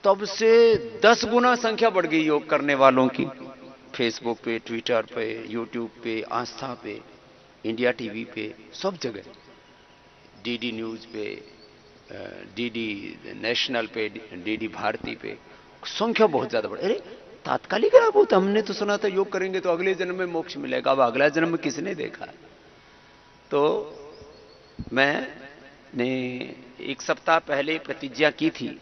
तब से 10 गुना संख्या बढ़ गई योग करने वालों की। फेसबुक पे, ट्विटर पे, यूट्यूब पे, आस्था पे, इंडिया टीवी पे, सब जगह, डीडी न्यूज पे, डीडी नेशनल पे, डीडी भारती पे, संख्या बहुत ज्यादा बढ़। अरे तात्कालिक लाभ होता, हमने तो सुना था योग करेंगे तो अगले जन्म में मोक्ष मिलेगा। अब अगला जन्म किसने देखा? तो मैंने एक सप्ताह पहले प्रतिज्ञा की थी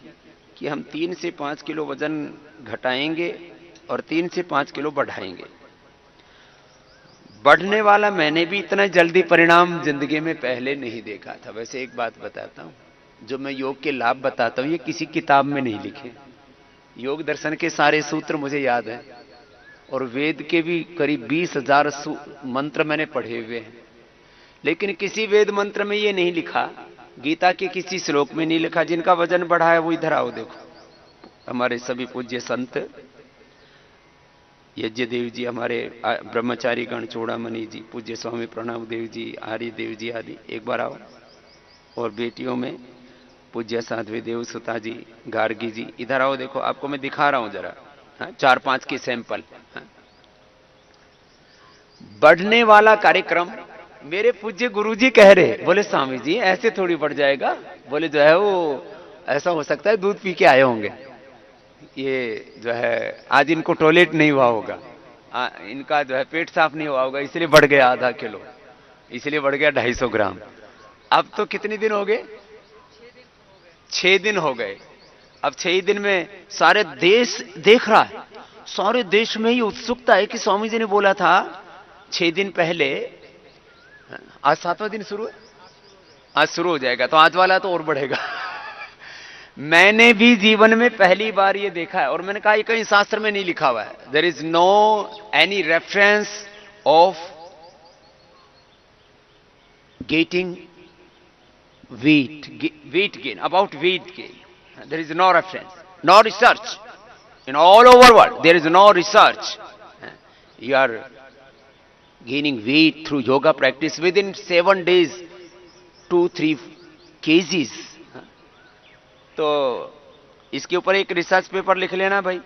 कि हम 3 से 5 किलो वजन घटाएंगे और 3 से 5 किलो बढ़ाएंगे। बढ़ने वाला मैंने भी इतना जल्दी परिणाम जिंदगी में पहले नहीं देखा था। वैसे एक बात बताता हूं, जो मैं योग के लाभ बताता हूं ये किसी किताब में नहीं लिखे। योग दर्शन के सारे सूत्र मुझे याद हैं और वेद के भी करीब 20,000 मंत्र मैंने पढ़े हुए हैं, लेकिन किसी वेद मंत्र में ये नहीं लिखा, गीता के किसी श्लोक में नहीं लिखा। जिनका वजन बढ़ा है वो इधर आओ देखो, हमारे सभी पूज्य संत यज्ञ देव जी, हमारे ब्रह्मचारी गण चूड़ामणि जी, पूज्य स्वामी प्रणव देव जी, आर्य देव जी आदि, एक बार आओ। और बेटियों में पूज्य साध्वी देव सुता जी, गार्गी जी, इधर आओ देखो, आपको मैं दिखा रहा हूं जरा। हाँ, 4-5 के सैंपल। हाँ। बढ़ने वाला कार्यक्रम मेरे पूज्य गुरुजी कह रहे, बोले स्वामी जी ऐसे थोड़ी बढ़ जाएगा। बोले जो है वो ऐसा हो सकता है दूध पी के आए होंगे, ये जो है आज इनको टॉयलेट नहीं हुआ होगा, इनका जो है पेट साफ नहीं हुआ होगा, इसलिए बढ़ गया आधा किलो, इसलिए बढ़ गया 250 ग्राम। अब तो कितने दिन हो गए? 6 दिन हो गए। अब 6 दिन में सारे देश देख रहा है, सारे देश में ही उत्सुकता है कि स्वामी जी ने बोला था 6 दिन पहले, आज 7वां दिन शुरू है, आज शुरू हो जाएगा तो आज वाला तो और बढ़ेगा। मैंने भी जीवन में पहली बार ये देखा है, और मैंने कहा ये कहीं शास्त्र में नहीं लिखा हुआ है। There is no any reference of getting weight gain, about weight gain. There is no reference, no research. In all over world, there is no research. You are gaining weight through yoga practice within 7 days, 2-3 kgs. तो इसके ऊपर एक research paper लिख लेना भाई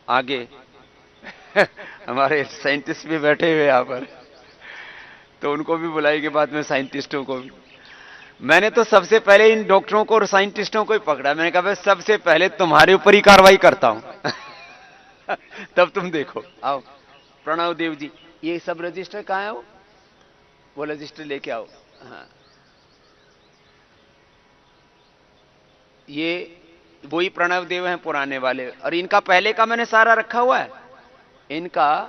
आगे। हमारे scientist भी बैठे हुए यहाँ पर, तो उनको भी बुलाएंगे बाद में, साइंटिस्टों को भी। मैंने तो सबसे पहले इन डॉक्टरों को और साइंटिस्टों को ही पकड़ा। मैंने कहा भाई सबसे पहले तुम्हारे ऊपर ही कार्रवाई करता हूं। तब तुम देखो। आओ प्रणव देव जी, ये सब रजिस्टर कहां है? वो रजिस्टर लेके आओ। हाँ, ये वही प्रणव देव हैं पुराने वाले, और इनका पहले का मैंने सारा रखा हुआ है। इनका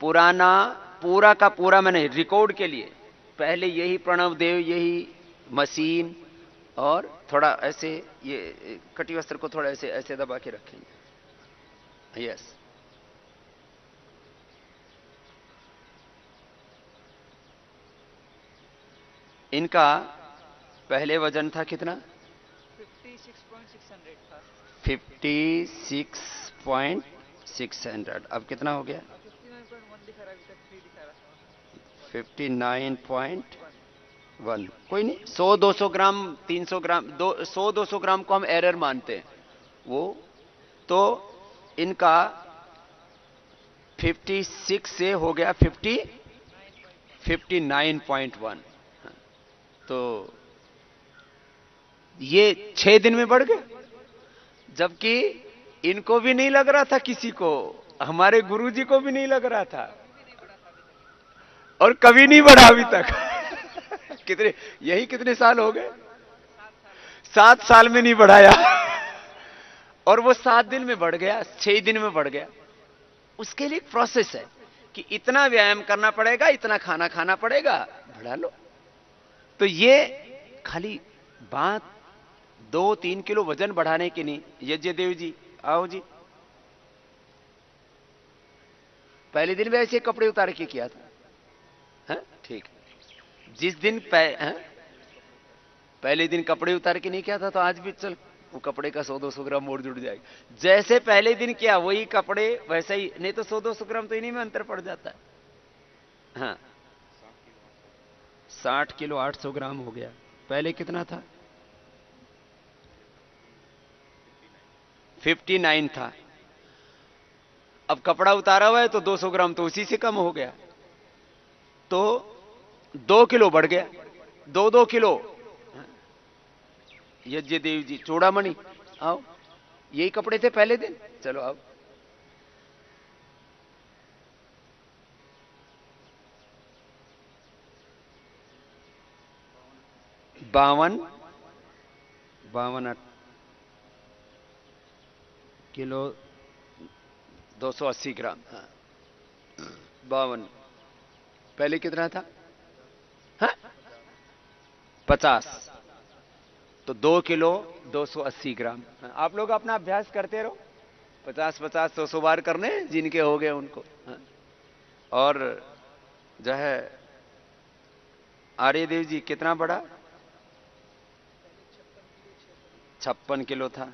पुराना पूरा का पूरा मैंने रिकॉर्ड के लिए पहले यही प्रणव देव, यही मशीन, और थोड़ा ऐसे ये कटी वस्त्र को थोड़ा ऐसे ऐसे दबा के रखेंगे। यस, इनका पहले वजन था कितना? 56.600 था। 56.600। अब कितना हो गया? 59.1 दिखा रहा, अभी तक 3 दिखा रहा। 59.1। कोई नहीं, 100-200 ग्राम, 300 ग्राम, 100-200 ग्राम को हम एरर मानते हैं वो। तो इनका 56 से हो गया 59.1। तो ये 6 दिन में बढ़ गए, जबकि इनको भी नहीं लग रहा था, किसी को, हमारे गुरुजी को भी नहीं लग रहा था, और कभी नहीं बढ़ा अभी तक। कितने, यही कितने साल हो गए? 7 साल में नहीं बढ़ाया। और वो 7 दिन में बढ़ गया, 6 दिन में बढ़ गया। उसके लिए एक प्रोसेस है कि इतना व्यायाम करना पड़ेगा, इतना खाना खाना पड़ेगा, बढ़ा लो। तो ये खाली बात 2-3 किलो वजन बढ़ाने की नहीं। यज्ञ देव जी आओ जी, पहले दिन भी ऐसे कपड़े उतार के किया था। हाँ ठीक, जिस दिन पहले दिन कपड़े उतार के नहीं किया था, तो आज भी चल वो कपड़े का 100-200 ग्राम और जुड़ जाएगा। जैसे पहले दिन किया वही कपड़े वैसे ही, नहीं तो 100-200 ग्राम तो इन्हीं में अंतर पड़ जाता है। हाँ, 60 किलो 800 ग्राम हो गया। पहले कितना था? 59 था। अब कपड़ा उतारा हुआ है तो 200 ग्राम तो उसी से कम हो गया, तो 2 किलो बढ़ गया, 2 किलो। यज्ञ देव जी, चूड़ामणि आओ, यही कपड़े थे पहले दिन, चलो आओ। बावन किलो 280 ग्राम। हाँ 52, पहले कितना था? हाँ 50, तो 2 किलो 280 ग्राम। हाँ, आप लोग अपना अभ्यास करते रहो, 50-50 100 बार करने जिनके हो गए उनको। हाँ, और जो है आर्यदेव जी कितना बढ़ा? 56 किलो था,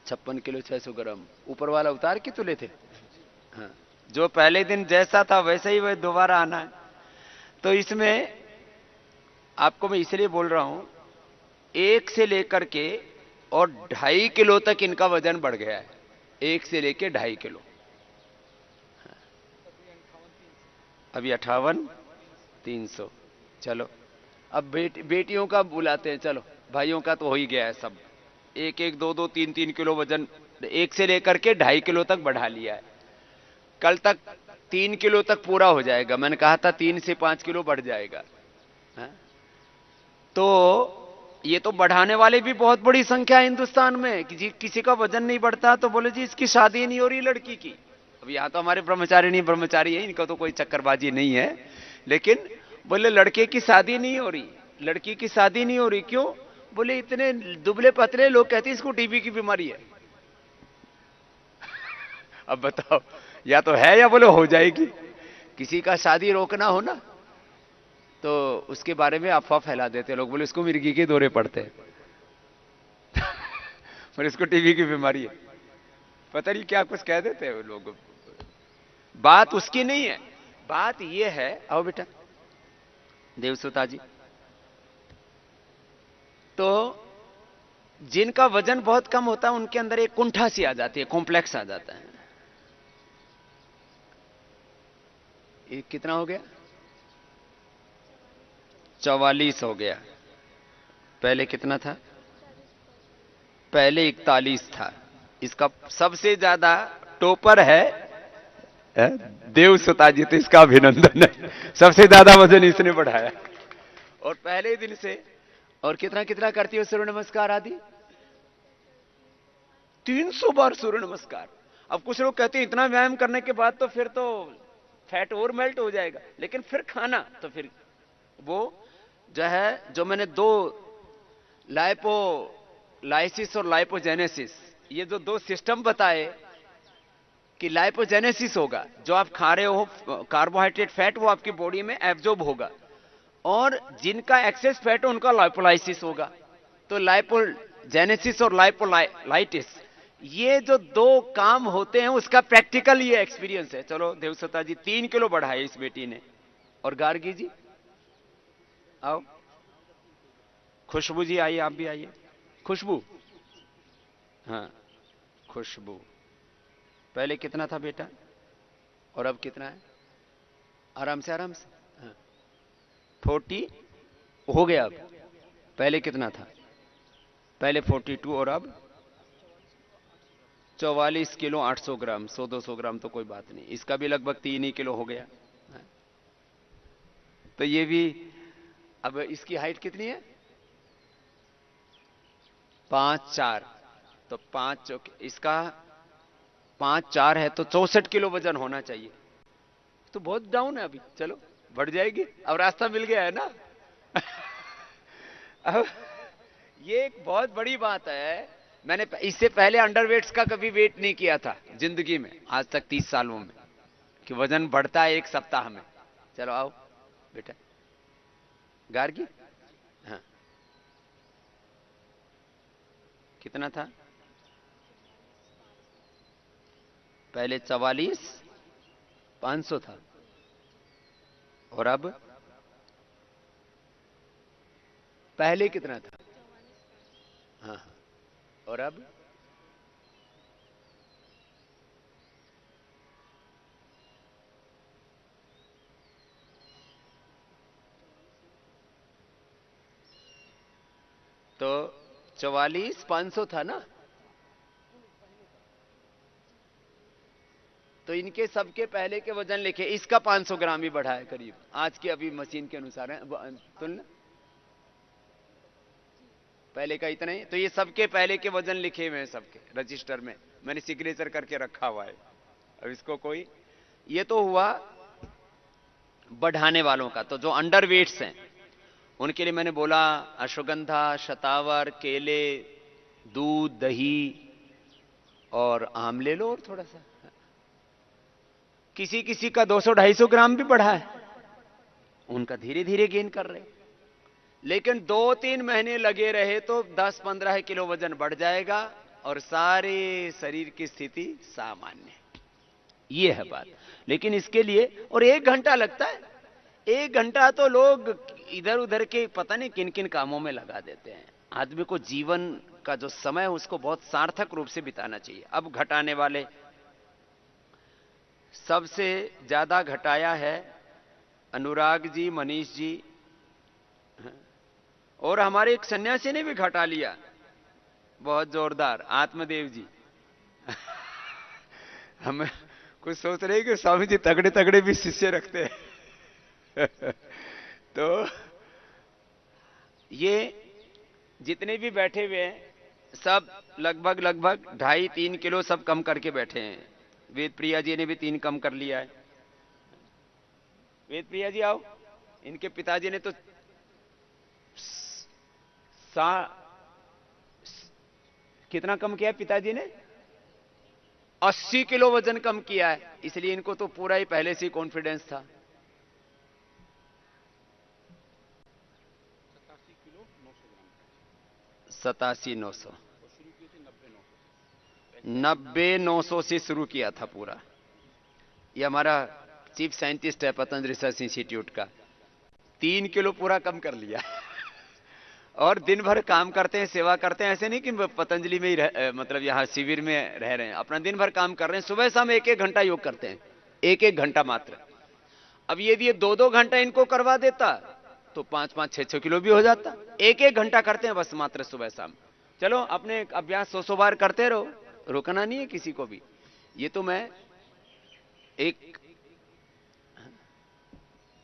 56 किलो 600 ग्राम। ऊपर वाला उतार के तुले थे। हाँ, जो पहले दिन जैसा था वैसे ही वह दोबारा आना है। तो इसमें आपको मैं इसलिए बोल रहा हूं, 1 से लेकर के और 2.5 किलो तक इनका वजन बढ़ गया है, 1 से लेकर 2.5 किलो। अभी 58-300। चलो अब बेटियों का बुलाते हैं, चलो भाइयों का तो हो ही गया है सब, 1-1 2-2 3-3 किलो वजन 1 से लेकर के 2.5 किलो तक बढ़ा लिया है। कल तक 3 किलो तक पूरा हो जाएगा, मैंने कहा था 3 से 5 किलो बढ़ जाएगा। है? तो ये तो बढ़ाने वाले भी बहुत बड़ी संख्या है हिंदुस्तान में, कि किसी का वजन नहीं बढ़ता तो बोले जी इसकी शादी नहीं हो रही लड़की की। अब यहां तो हमारे ब्रह्मचारी है, इनका तो कोई चक्करबाजी नहीं है, लेकिन बोले लड़के की शादी नहीं हो रही, लड़की की शादी नहीं हो रही, क्यों? बोले इतने दुबले पतले, लोग कहते हैं इसको टीबी की बीमारी है। अब बताओ, या तो है या बोले हो जाएगी। किसी का शादी रोकना हो ना तो उसके बारे में अफवाह फैला देते लोग, बोले इसको मिर्गी के दौरे पड़ते हैं। पर इसको टीबी की बीमारी है, पता नहीं क्या कुछ कह देते हैं लोग। बात उसकी नहीं है, बात यह है, आओ बेटा देवसुता जी, तो जिनका वजन बहुत कम होता है उनके अंदर एक कुंठा सी आ जाती है, कॉम्प्लेक्स आ जाता है। ये कितना हो गया? 44 हो गया। पहले कितना था? पहले 41 था। इसका सबसे ज्यादा टोपर है देवसुता जी, तो इसका अभिनंदन है, सबसे ज्यादा वजन इसने बढ़ाया। और पहले दिन से, और कितना कितना करती हो सूर्य नमस्कार आदि? 300 बार सूर्य नमस्कार। अब कुछ लोग कहते हैं इतना व्यायाम करने के बाद तो फिर तो फैट और मेल्ट हो जाएगा, लेकिन फिर खाना तो फिर वो जो है, जो मैंने 2 लाइपोलाइसिस और लाइपोजेनेसिस, ये जो 2 सिस्टम बताए कि लाइपोजेनेसिस होगा, जो आप खा रहे हो कार्बोहाइड्रेट फैट वो आपकी बॉडी में एब्जॉर्ब होगा, और जिनका एक्सेस फैट है उनका लाइपोलाइसिस होगा। तो लाइपोजेनेसिस और लाइपोलाइटिस, ये जो 2 काम होते हैं उसका प्रैक्टिकल ये एक्सपीरियंस है। चलो देवसत्ता जी 3 किलो बढ़ाए इस बेटी ने। और गार्गी जी आओ, खुशबू जी आइए, आप भी आइए। खुशबू, हाँ खुशबू, पहले कितना था बेटा और अब कितना है? आराम से आराम से। हाँ 40 हो गया। अब पहले कितना था? पहले 42 और अब 44 किलो 800 ग्राम। 100-200 ग्राम तो कोई बात नहीं, इसका भी लगभग 3 ही किलो हो गया। तो ये भी, अब इसकी हाइट कितनी है? 5'4", तो 5 इसका 5'4" है तो 64 किलो वजन होना चाहिए। तो बहुत डाउन है अभी, चलो बढ़ जाएगी, अब रास्ता मिल गया है ना। अब ये एक बहुत बड़ी बात है, मैंने इससे पहले अंडरवेट्स का कभी वेट नहीं किया था जिंदगी में आज तक 30 सालों में, कि वजन बढ़ता है 1 सप्ताह में। चलो आओ बेटा गार्गी, हाँ कितना था? पहले 44,500 था, और अब पहले कितना था? हाँ और अब तो 44,500 था ना। तो इनके सबके पहले के वजन लिखे, इसका 500 ग्राम ही बढ़ा है करीब, आज की अभी मशीन के अनुसार है तुलना। पहले का इतना ही, तो ये सबके पहले के वजन लिखे हुए हैं सबके रजिस्टर में, मैंने सिग्नेचर करके रखा हुआ है। अब इसको कोई, ये तो हुआ बढ़ाने वालों का। तो जो अंडर वेट्स हैं उनके लिए मैंने बोला अश्वगंधा, शतावर, केले, दूध, दही और आम ले लो, और थोड़ा सा। किसी किसी का 200-250 ग्राम भी बढ़ा है, उनका धीरे धीरे गेन कर रहे। लेकिन 2-3 महीने लगे रहे तो 10-15 किलो वजन बढ़ जाएगा और सारे शरीर की स्थिति सामान्य। ये है बात। लेकिन इसके लिए और 1 घंटा लगता है। 1 घंटा तो लोग इधर उधर के पता नहीं किन किन कामों में लगा देते हैं। आदमी को जीवन का जो समय है उसको बहुत सार्थक रूप से बिताना चाहिए। अब घटाने वाले सबसे ज्यादा घटाया है अनुराग जी, मनीष जी, और हमारे एक सन्यासी ने भी घटा लिया, बहुत जोरदार, आत्मदेव जी। हम कुछ सोच रहे कि स्वामी जी तगड़े तगड़े भी शिष्य रखते हैं। तो ये जितने भी बैठे हुए हैं सब लगभग 2.5-3 किलो सब कम करके बैठे हैं। वेद प्रिया जी ने भी 3 कम कर लिया है। वेद प्रिया जी आओ। इनके पिताजी ने तो कितना कम किया है पिताजी ने? 80 किलो वजन कम किया है। इसलिए इनको तो पूरा ही पहले से कॉन्फिडेंस था। 87,900 90,900 से शुरू किया था पूरा। ये हमारा चीफ साइंटिस्ट है पतंजलि रिसर्च इंस्टीट्यूट का, 3 किलो पूरा कम कर लिया। और दिन भर काम करते हैं, सेवा करते हैं। ऐसे नहीं कि पतंजलि में ही मतलब यहाँ शिविर में रह रहे हैं, अपना दिन भर काम कर रहे हैं। सुबह शाम 1-1 घंटा योग करते हैं, 1-1 घंटा मात्र। अब यदि ये 2-2 घंटा इनको करवा देता तो 5-5, 6-6 किलो भी हो जाता। 1-1 घंटा करते हैं बस मात्र सुबह शाम। चलो अपने अभ्यास 100 बार करते रहो, रोकना नहीं है किसी को भी। ये तो मैं एक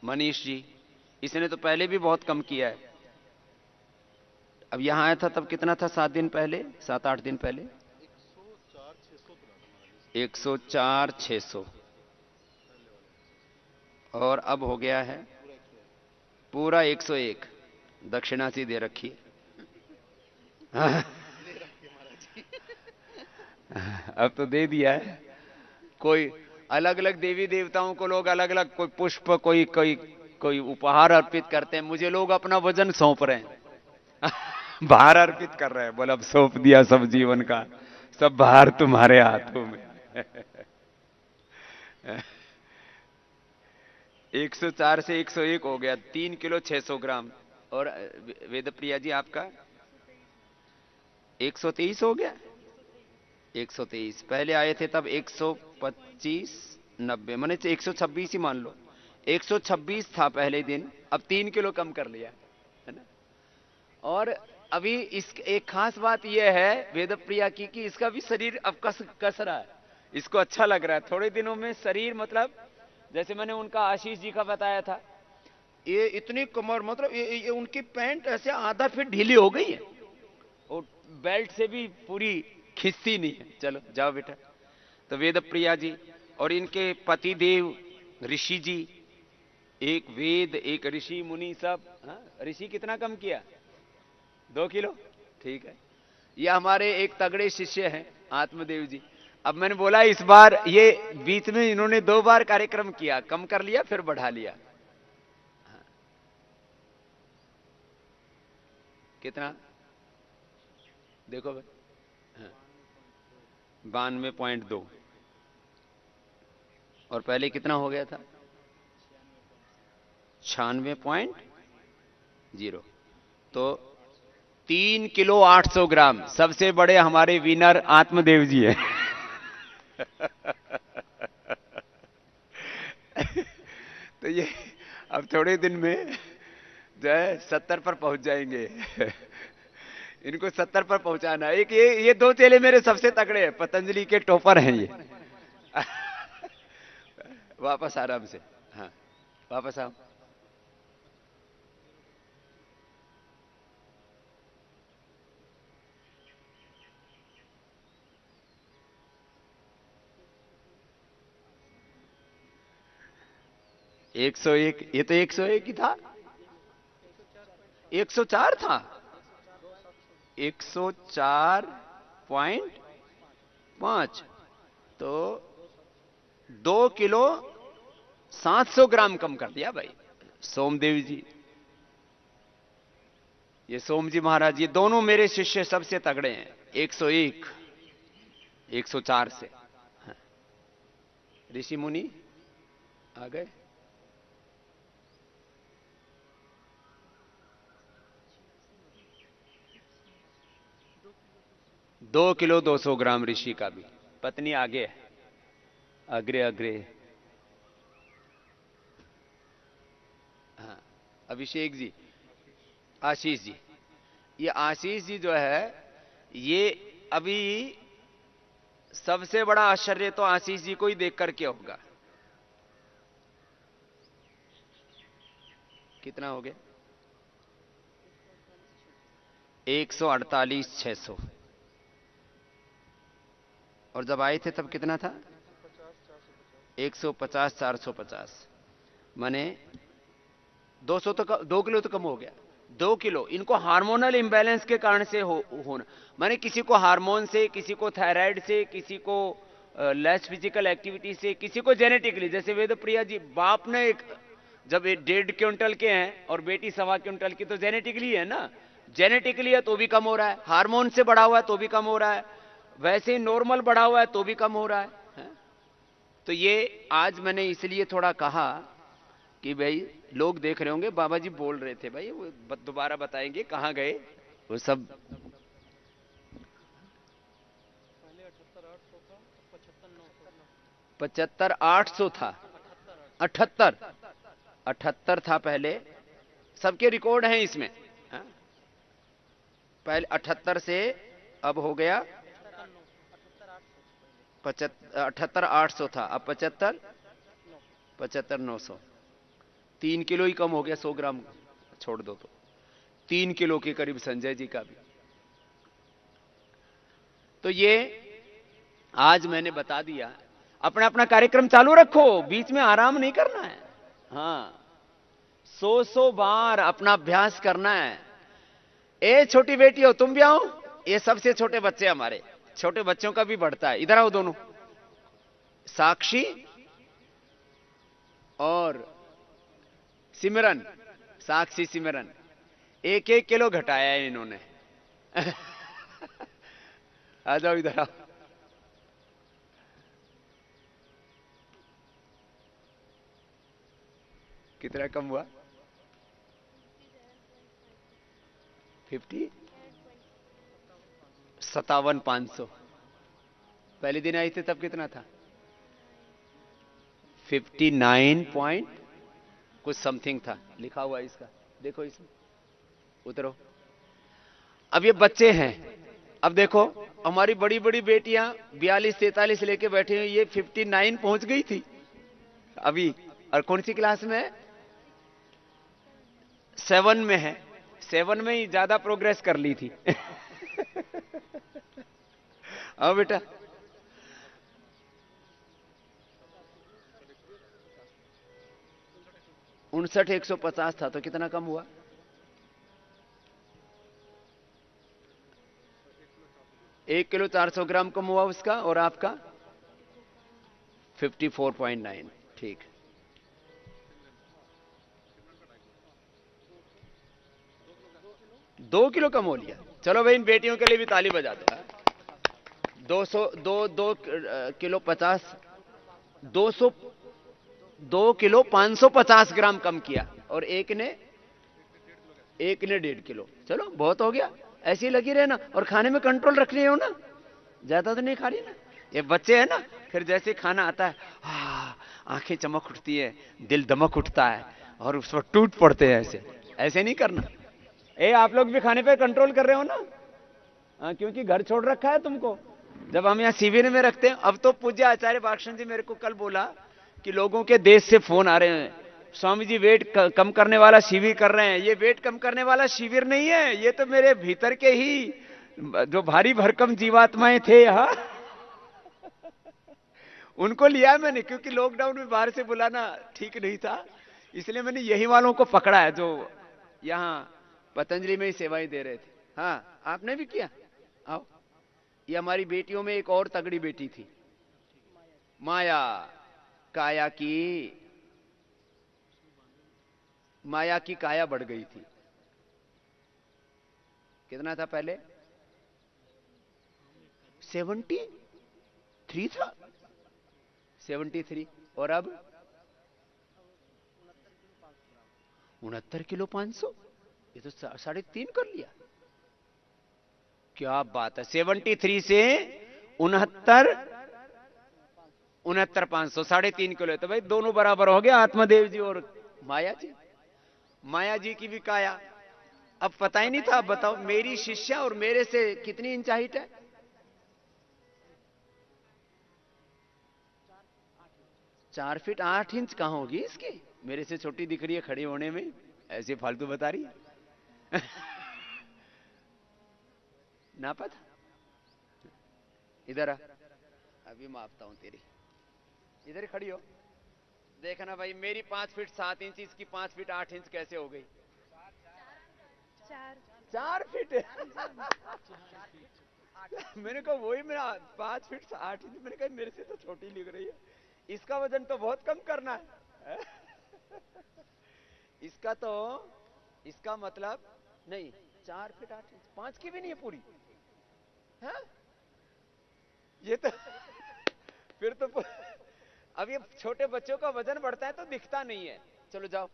मनीष जी, इसने तो पहले भी बहुत कम किया है। अब यहां आया था तब कितना था? 7 दिन पहले, 7-8 दिन पहले 104-600, और अब हो गया है पूरा 101। दक्षिणा सी दे रखी। अब तो दे दिया है। कोई अलग अलग देवी देवताओं को लोग अलग अलग, कोई पुष्प, कोई कोई कोई उपहार अर्पित करते हैं। मुझे लोग अपना वजन सौंप रहे हैं। भार अर्पित कर रहे हैं। बोला अब सौंप दिया सब जीवन का, सब भार तुम्हारे हाथों में। 104 से 101 हो गया, 3 किलो 600 ग्राम। और वेद प्रिया जी आपका 123 हो गया। 123 पहले आए थे तब 125-90, मैंने 126 ही मान लो। 126 था पहले दिन, अब 3 किलो कम कर लिया है ना। और अभी इस एक खास बात यह है वेद प्रिया की कि इसका भी शरीर अब कस रहा है। इसको अच्छा लग रहा है। थोड़े दिनों में शरीर, मतलब जैसे मैंने उनका आशीष जी का बताया था, ये इतनी कमर, मतलब ये उनकी पैंट ऐसे आधा फीट ढीली हो गई है और बेल्ट से भी पूरी खिस्सी नहीं है। चलो जाओ बेटा। तो वेद प्रिया जी और इनके पति देव ऋषि जी, एक वेद, एक ऋषि मुनि, सब। हाँ, ऋषि कितना कम किया? 2 किलो। ठीक है। ये हमारे एक तगड़े शिष्य हैं आत्मदेव जी। अब मैंने बोला इस बार, ये बीच में इन्होंने 2 बार कार्यक्रम किया, कम कर लिया फिर बढ़ा लिया। हाँ। कितना देखो भाई? हाँ। 92.2। और पहले कितना हो गया था? 96.0। तो 3 किलो 800 ग्राम। सबसे बड़े हमारे विनर आत्मदेव जी हैं। तो ये अब थोड़े दिन में जो है 70 पर पहुंच जाएंगे। इनको 70 पर पहुंचाना है। एक ये दो चेले मेरे सबसे तगड़े हैं, पतंजलि के टॉपर हैं ये। वापस आराम से, हाँ वापस आओ। एक सौ एक, ये तो 101 ही था। 104 था। 104.5। तो 2 किलो 700 ग्राम कम कर दिया भाई सोमदेव जी। ये सोम जी महाराज, ये दोनों मेरे शिष्य सबसे तगड़े हैं। 101 104 से। हाँ। ऋषि मुनि आ गए। दो किलो 200 ग्राम ऋषि का भी। पत्नी आगे है, अग्रे अग्रे। हाँ अभिषेक जी, आशीष जी। ये आशीष जी जो है, ये अभी सबसे बड़ा आश्चर्य तो आशीष जी को ही देख करके होगा। कितना हो गया? 148,600। और जब आए थे तब कितना था? 150,450। माने 200 तो 2 किलो तो कम हो गया। 2 किलो इनको हार्मोनल इंबैलेंस के कारण से होना। माने किसी को हार्मोन से, किसी को थायराइड से, किसी को लेस फिजिकल एक्टिविटी से, किसी को जेनेटिकली। जैसे वेद प्रिया जी, बाप ने एक जब 1.5 क्विंटल के हैं और बेटी 1.25 क्विंटल की, तो जेनेटिकली है ना। जेनेटिकली है तो भी कम हो रहा है, हार्मोन से बढ़ा हुआ है तो भी कम हो रहा है, वैसे ही नॉर्मल बढ़ा हुआ है तो भी कम हो रहा है? तो ये आज मैंने इसलिए थोड़ा कहा कि भाई लोग देख रहे होंगे, बाबा जी बोल रहे थे भाई, वो दोबारा बताएंगे कहां गए वो सब। पहले 78,800 था, 75,900। 75,800 था। 78 78 था पहले। सबके रिकॉर्ड हैं इसमें। हाँ? पहले 78 से अब हो गया 78,800 था, अब 75,900। 3 किलो ही कम हो गया। 100 ग्राम छोड़ दो तो 3 किलो के करीब संजय जी का भी। तो ये आज मैंने बता दिया। अपना अपना कार्यक्रम चालू रखो, बीच में आराम नहीं करना है। हाँ 100 बार अपना अभ्यास करना है। ए छोटी बेटी हो, तुम भी आओ। ये सबसे छोटे बच्चे हमारे, छोटे बच्चों का भी बढ़ता है। इधर आओ दोनों, साक्षी और सिमरन। साक्षी सिमरन 1-1 किलो घटाया है इन्होंने। आ जाओ इधर आओ। कितना कम हुआ? 50 57,500। पहले दिन आई थे तब कितना था? 59 पॉइंट कुछ समथिंग था लिखा हुआ इसका। देखो इसमें, उतरो। अब ये बच्चे हैं। अब देखो हमारी बड़ी बड़ी बेटियां 42-43 लेके बैठी हुई, ये 59 पहुंच गई थी अभी। और कौन सी क्लास में है? 7 में है। 7 में ही ज्यादा प्रोग्रेस कर ली थी। आओ बेटा। 59,150 था तो कितना कम हुआ? 1 किलो 400 ग्राम कम हुआ उसका। और आपका 54.9। ठीक, 2 किलो कम हो लिया। चलो भाई इन बेटियों के लिए भी ताली बजा दो। 2 किलो 50, 2 किलो 550 ग्राम कम किया। और एक ने 1.5 किलो। चलो बहुत हो गया। ऐसी लगी रहे ना, और खाने में कंट्रोल रख रही हो ना, ज्यादा तो नहीं खा रही ना। ये बच्चे हैं ना, फिर जैसे खाना आता है आंखें चमक उठती है, दिल दमक उठता है, और उस पर टूट पड़ते हैं। ऐसे ऐसे नहीं करना। आप लोग भी खाने पे कंट्रोल कर रहे हो ना? क्योंकि घर छोड़ रखा है तुमको। जब हम यहाँ शिविर में रखते हैं, अब तो पूज्य आचार्य भाषण जी मेरे को कल बोला कि लोगों के देश से फोन आ रहे हैं, स्वामी जी वेट कम करने वाला शिविर कर रहे हैं। ये वेट कम करने वाला शिविर नहीं है, ये तो मेरे भीतर के ही जो भारी भरकम जीवात्माएं थे यहाँ, उनको लिया मैंने, क्योंकि लॉकडाउन में बाहर से बुलाना ठीक नहीं था, इसलिए मैंने यही वालों को पकड़ा है जो यहाँ पतंजलि में ही सेवाएं दे रहे थे। हाँ, आपने भी किया। आओ, ये हमारी बेटियों में एक और तगड़ी बेटी थी, माया। माया की काया बढ़ गई थी। कितना था पहले? 73 था, 73, और अब 69 किलो 500। ये तो 3.5 कर लिया। क्या बात है, 73 से 69 500, 3.5 किलो। तो भाई दोनों बराबर हो गया, आत्मदेव जी और माया जी। माया जी की भी काया अब पता ही नहीं था। बताओ, मेरी शिष्या और मेरे से कितनी इंच हाइट है? 4 फीट 8 इंच कहां होगी इसकी? मेरे से छोटी दिख रही है खड़ी होने में, ऐसे फालतू बता रही है। ना पता। इधर आ, अभी मापता हूं तेरी। इधर खड़ी हो, देखना भाई, मेरी 5 फीट 7 इंच, इसकी 5 फीट 8 इंच कैसे हो गई? 4 फीट। मैंने कहा वही, मेरा 5 फीट 8 इंच, मैंने कहा मेरे से तो छोटी लिख रही है, इसका वजन तो बहुत कम करना है। इसका मतलब नहीं, 4 फीट 8 इंच, 5 की भी नहीं है पूरी है ये तो। फिर तो अब ये छोटे बच्चों का वजन बढ़ता है तो दिखता नहीं है। चलो जाओ,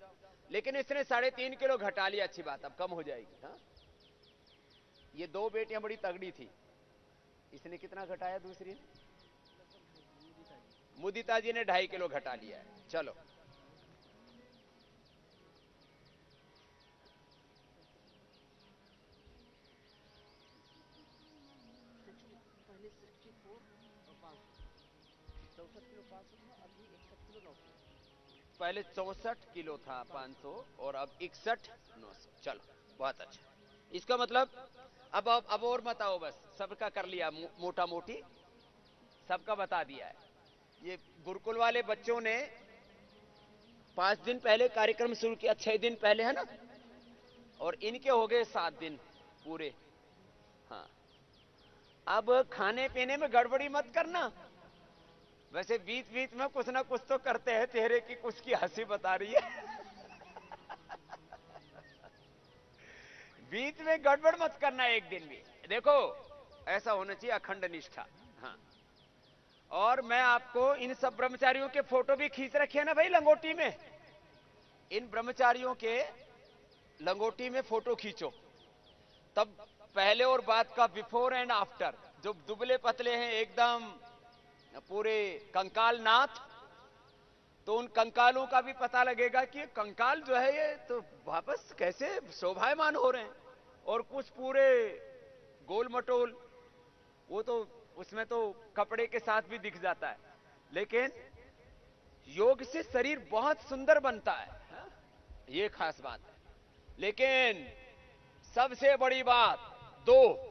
लेकिन इसने 3.5 किलो घटा लिया, अच्छी बात, अब कम हो जाएगी। हाँ, ये 2 बेटियां बड़ी तगड़ी थी। इसने कितना घटाया? दूसरी ने, मुदिता जी ने 2.5 किलो घटा लिया है। चलो, पहले 64 किलो था 500, और अब 61 900। चलो, बहुत अच्छा। इसका मतलब अब और बताओ, बस सबका कर लिया, मोटा मोटी सबका बता दिया है। ये गुरुकुल वाले बच्चों ने 5 दिन पहले कार्यक्रम शुरू किया, 6 दिन पहले, है ना, और इनके हो गए 7 दिन पूरे। हाँ, अब खाने पीने में गड़बड़ी मत करना। वैसे बीच बीच में कुछ ना कुछ तो करते हैं, चेहरे की कुछ की हंसी बता रही है। बीच में गड़बड़ मत करना एक दिन भी। देखो, ऐसा होना चाहिए अखंड निष्ठा। हाँ, और मैं आपको इन सब ब्रह्मचारियों के फोटो भी खींच रखे हैं ना भाई लंगोटी में। इन ब्रह्मचारियों के लंगोटी में फोटो खींचो, तब पहले और बाद का, बिफोर एंड आफ्टर। जो दुबले पतले हैं एकदम पूरे कंकाल नाथ, तो उन कंकालों का भी पता लगेगा कि कंकाल जो है ये तो वापस कैसे शोभायमान हो रहे हैं। और कुछ पूरे गोल मटोल, वो तो उसमें तो कपड़े के साथ भी दिख जाता है। लेकिन योग से शरीर बहुत सुंदर बनता है, ये खास बात है। लेकिन सबसे बड़ी बात, दो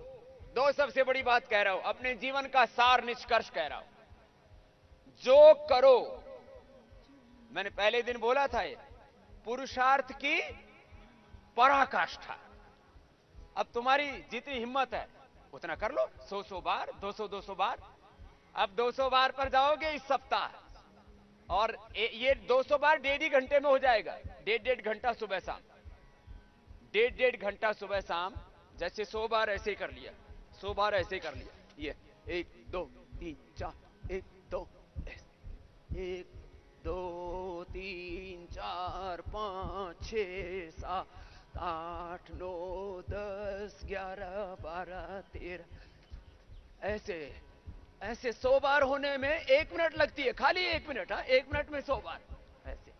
सबसे बड़ी बात कह रहा हूं, अपने जीवन का सार निष्कर्ष कह रहा हूं। जो करो, मैंने पहले दिन बोला था, ये पुरुषार्थ की पराकाष्ठा। अब तुम्हारी जितनी हिम्मत है उतना कर लो, 100 बार, 200 बार। अब 200 बार पर जाओगे इस सप्ताह, और ये 200 बार 1.5 घंटे में हो जाएगा। 1.5 घंटा सुबह शाम, 1.5 घंटा सुबह शाम। जैसे 100 बार ऐसे कर लिया, 100 बार ऐसे कर लिया। ये 1 2 3 4, 1 2 1 2 3 4 5 6 7 8 9 10 11 12 13 ऐसे ऐसे 100 बार होने में 1 मिनट लगती है, खाली 1 मिनट। हाँ, 1 मिनट में 100 बार ऐसे।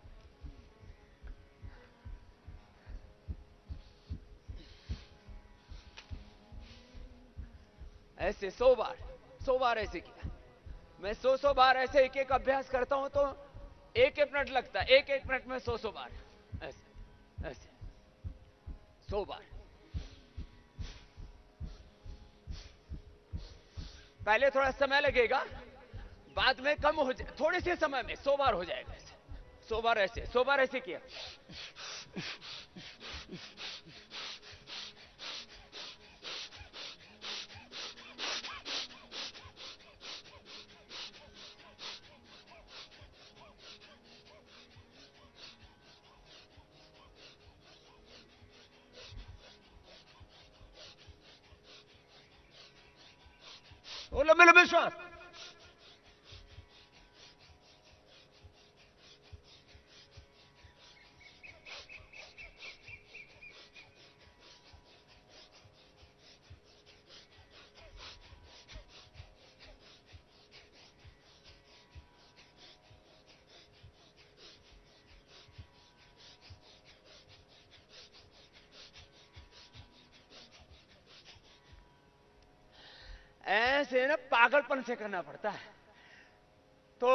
ऐसे 100 बार, 100 बार ऐसे किया। मैं 100 बार ऐसे एक एक अभ्यास करता हूं तो 1 मिनट लगता है। 1 मिनट में 100 बार ऐसे ऐसे 100 बार। पहले थोड़ा समय लगेगा, बाद में कम हो जाए, थोड़े से समय में 100 बार हो जाएगा। ऐसे 100 बार ऐसे, 100 बार ऐसे किया। वो लंबे लंबे श्वास। ऐसे ना पागलपन से करना पड़ता है। तो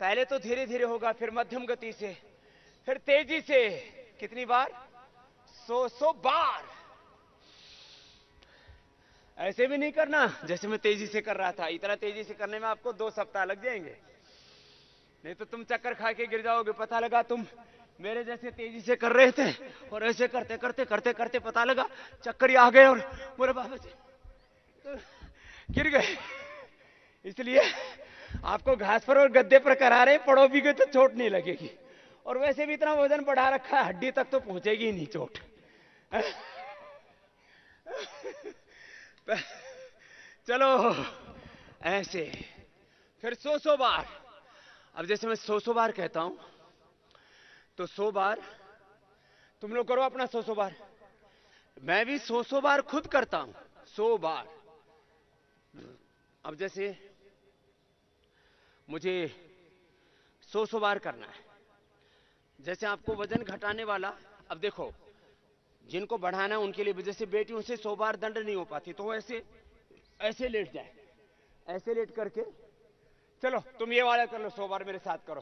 पहले तो धीरे धीरे होगा, फिर मध्यम गति से, फिर तेजी से। कितनी बार? 100 बार। ऐसे भी नहीं करना जैसे मैं तेजी से कर रहा था। इतना तेजी से करने में आपको 2 सप्ताह लग जाएंगे, नहीं तो तुम चक्कर खा के गिर जाओगे। पता लगा तुम मेरे जैसे तेजी से कर रहे थे और ऐसे करते करते करते करते पता लगा चक्कर ही आ गए और बोले बाबा जी गिर गए। इसलिए आपको घास पर और गद्दे पर करा रहे, पड़ो भी गए तो चोट नहीं लगेगी। और वैसे भी इतना वजन बढ़ा रखा है, हड्डी तक तो पहुंचेगी ही नहीं चोट। चलो ऐसे फिर 100 बार। अब जैसे मैं 100 बार कहता हूं तो 100 बार तुम लोग करो अपना 100 बार। मैं भी 100 बार खुद करता हूं, 100 बार। अब जैसे मुझे 100 बार करना है। जैसे आपको वजन घटाने वाला, अब देखो जिनको बढ़ाना है उनके लिए, जैसे बेटियों से 100 बार दंड नहीं हो पाती तो ऐसे ऐसे लेट जाए, ऐसे लेट करके चलो तुम ये वाला कर लो, 100 बार मेरे साथ करो।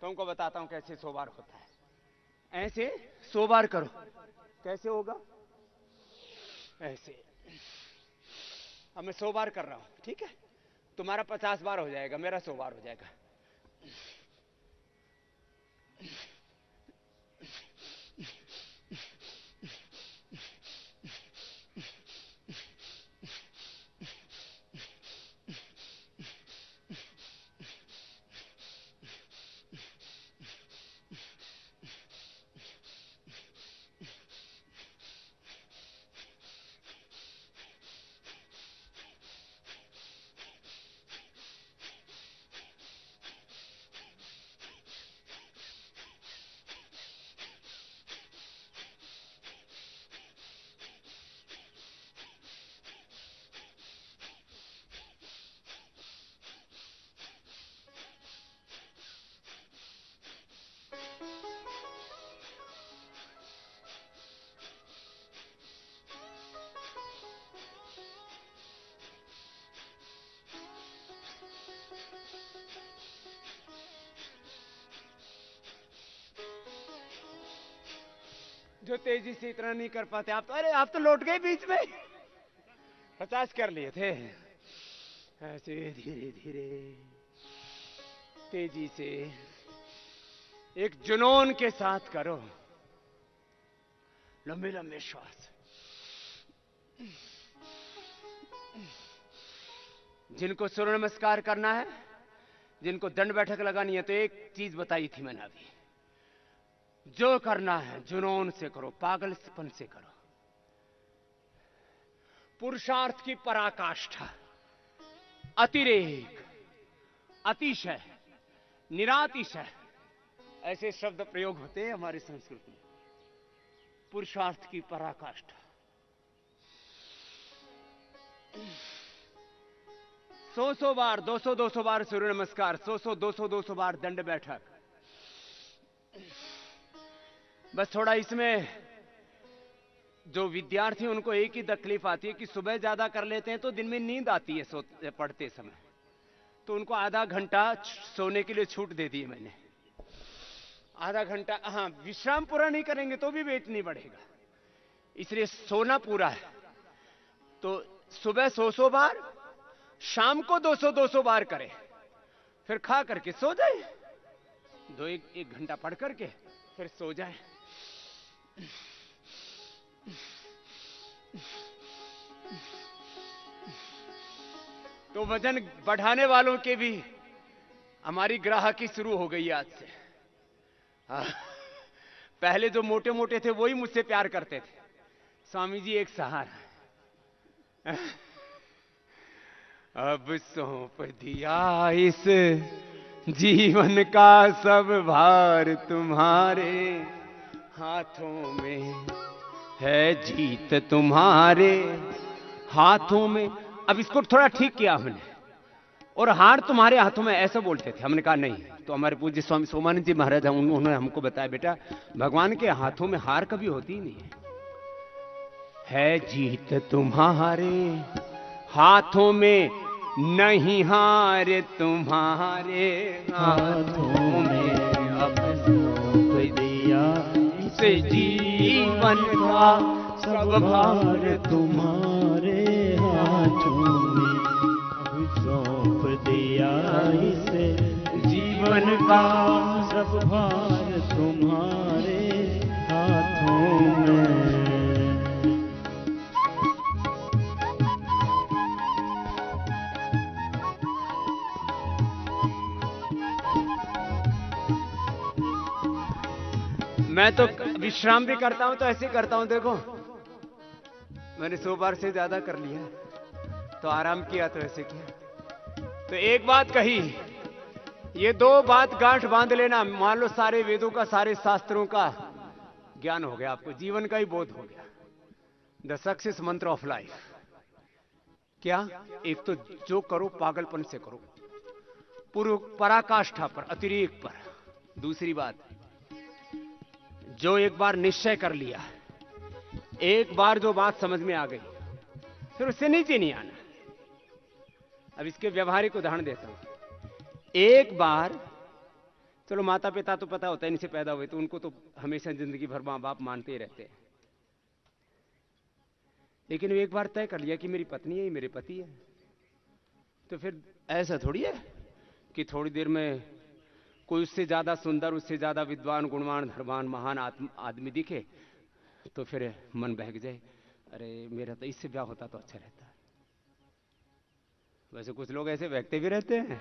तुमको बताता हूं कैसे 100 बार होता है। ऐसे 100 बार करो। कैसे होगा? ऐसे। अब मैं 100 बार कर रहा हूं, ठीक है? तुम्हारा 50 बार हो जाएगा, मेरा 100 बार हो जाएगा। जो तेजी से इतना नहीं कर पाते आप तो, अरे आप तो लौट गए बीच में। 50 कर लिए थे। ऐसे धीरे धीरे तेजी से एक जुनून के साथ करो। लंबे लंबे श्वास। जिनको सूर्य नमस्कार करना है, जिनको दंड बैठक लगानी है, तो एक चीज बताई थी मैंने अभी, जो करना है जुनून से करो, पागलपन से करो। पुरुषार्थ की पराकाष्ठा, अतिरेक, अतिशय, निरातिशय, ऐसे शब्द प्रयोग होते हैं हमारी संस्कृति में। पुरुषार्थ की पराकाष्ठा, 100 बार 200 बार सूर्य नमस्कार, 200 बार दंड बैठक। बस थोड़ा इसमें जो विद्यार्थी उनको एक ही तकलीफ आती है कि सुबह ज्यादा कर लेते हैं तो दिन में नींद आती है पढ़ते समय, तो उनको आधा घंटा सोने के लिए छूट दे दी है मैंने। आधा घंटा, हाँ, विश्राम पूरा नहीं करेंगे तो भी वेट नहीं बढ़ेगा, इसलिए सोना पूरा है। तो सुबह 100 बार, शाम को 200 बार करें, फिर खा करके सो जाए, एक घंटा पढ़ करके फिर सो जाए। तो वजन बढ़ाने वालों के भी हमारी ग्राहकी शुरू हो गई आज से। पहले जो मोटे मोटे थे वही मुझसे प्यार करते थे, स्वामी जी एक सहारा। अब सौंप दिया इस जीवन का सब भार तुम्हारे हाथों में, है जीत तुम्हारे हाथों में। अब इसको थोड़ा ठीक किया हमने, और हार तुम्हारे हाथों में ऐसा बोलते थे, हमने कहा नहीं। तो हमारे पूज्य स्वामी सोमानंद जी महाराज उन्होंने हमको बताया, बेटा भगवान के हाथों में हार कभी होती ही नहीं है जीत तुम्हारे हाथों में, नहीं हार तुम्हारे हाथों में। अब सौंप दिया इस जीवन का सब भार तुम्हारे हाथों में, अब सौंप दिया इस जीवन का सब भार तुम्हारे हाथों में। मैं तो विश्राम भी करता हूं तो ऐसे करता हूं, देखो मैंने 100 बार से ज्यादा कर लिया, तो आराम किया तो ऐसे किया। तो एक बात कही, ये 2 बात गांठ बांध लेना, मान लो सारे वेदों का, सारे शास्त्रों का ज्ञान हो गया, आपको जीवन का ही बोध हो गया। द सक्सेस मंत्र ऑफ लाइफ क्या? एक तो जो करो पागलपन से करो, पूर्व पराकाष्ठा पर, अतिरेक पर। दूसरी बात, जो एक बार निश्चय कर लिया, एक बार जो बात समझ में आ गई, फिर उससे नीचे नहीं आना। अब इसके व्यवहारिक उदाहरण देता हूं। एक बार, चलो माता पिता तो पता होता है इनसे पैदा हुए, तो उनको तो हमेशा जिंदगी भर मां बाप मानते ही रहते हैं, लेकिन एक बार तय कर लिया कि मेरी पत्नी है, मेरे पति है, तो फिर ऐसा थोड़ी है कि थोड़ी देर में कोई उससे ज्यादा सुंदर, उससे ज्यादा विद्वान, गुणवान, धर्मवान, महान आदमी दिखे तो फिर मन बहक जाए, अरे मेरा तो इससे ब्याह होता तो अच्छा रहता। वैसे कुछ लोग ऐसे बहकते भी रहते हैं।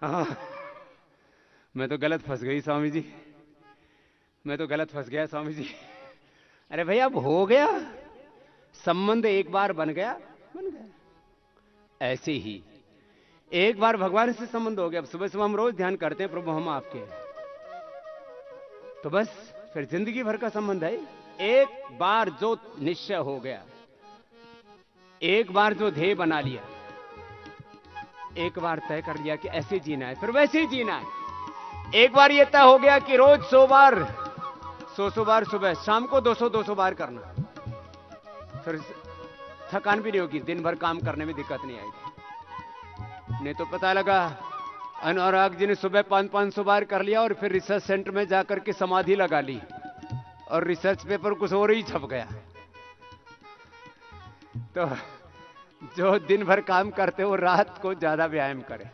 हाँ, मैं तो गलत फंस गई स्वामी जी, मैं तो गलत फंस गया स्वामी जी। अरे भैया अब हो गया, संबंध एक बार बन गया, बन गया। ऐसे ही एक बार भगवान से संबंध हो गया, अब सुबह सुबह हम रोज ध्यान करते हैं प्रभु हम आपके, तो बस फिर जिंदगी भर का संबंध है। एक बार जो निश्चय हो गया, एक बार जो ध्येय बना लिया, एक बार तय कर लिया कि ऐसे जीना है, फिर वैसे ही जीना है। एक बार ये तय हो गया कि रोज 100 बार 100 बार सुबह, शाम को 200 बार करना, फिर थकान भी नहीं होगी, दिन भर काम करने में दिक्कत नहीं आएगी। नहीं तो पता लगा अनुराग जी ने सुबह 500 बार कर लिया और फिर रिसर्च सेंटर में जाकर के समाधि लगा ली और रिसर्च पेपर कुछ और ही छप गया। तो जो दिन भर काम करते हो रात को ज्यादा व्यायाम करें।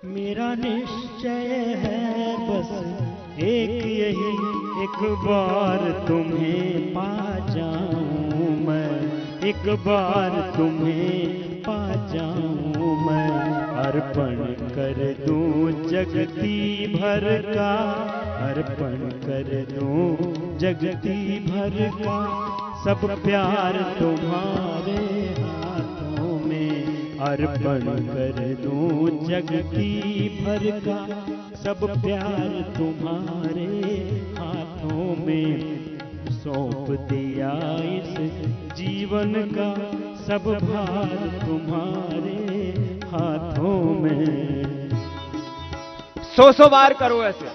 मेरा निश्चय है बस एक यही, एक बार तुम्हें पा जाऊं मैं, एक बार तुम्हें पा जाऊं मैं, अर्पण कर दूं जगती भर का, अर्पण कर दूं जगती भर का, सब प्यार तुम्हारे हाथों में, अर्पण कर दूं जगती भर का, सब प्यार तुम्हारे हाथों में। सौंप दिया इस जीवन का सब भार तुम्हारे हाथों में। 100 बार करो ऐसे।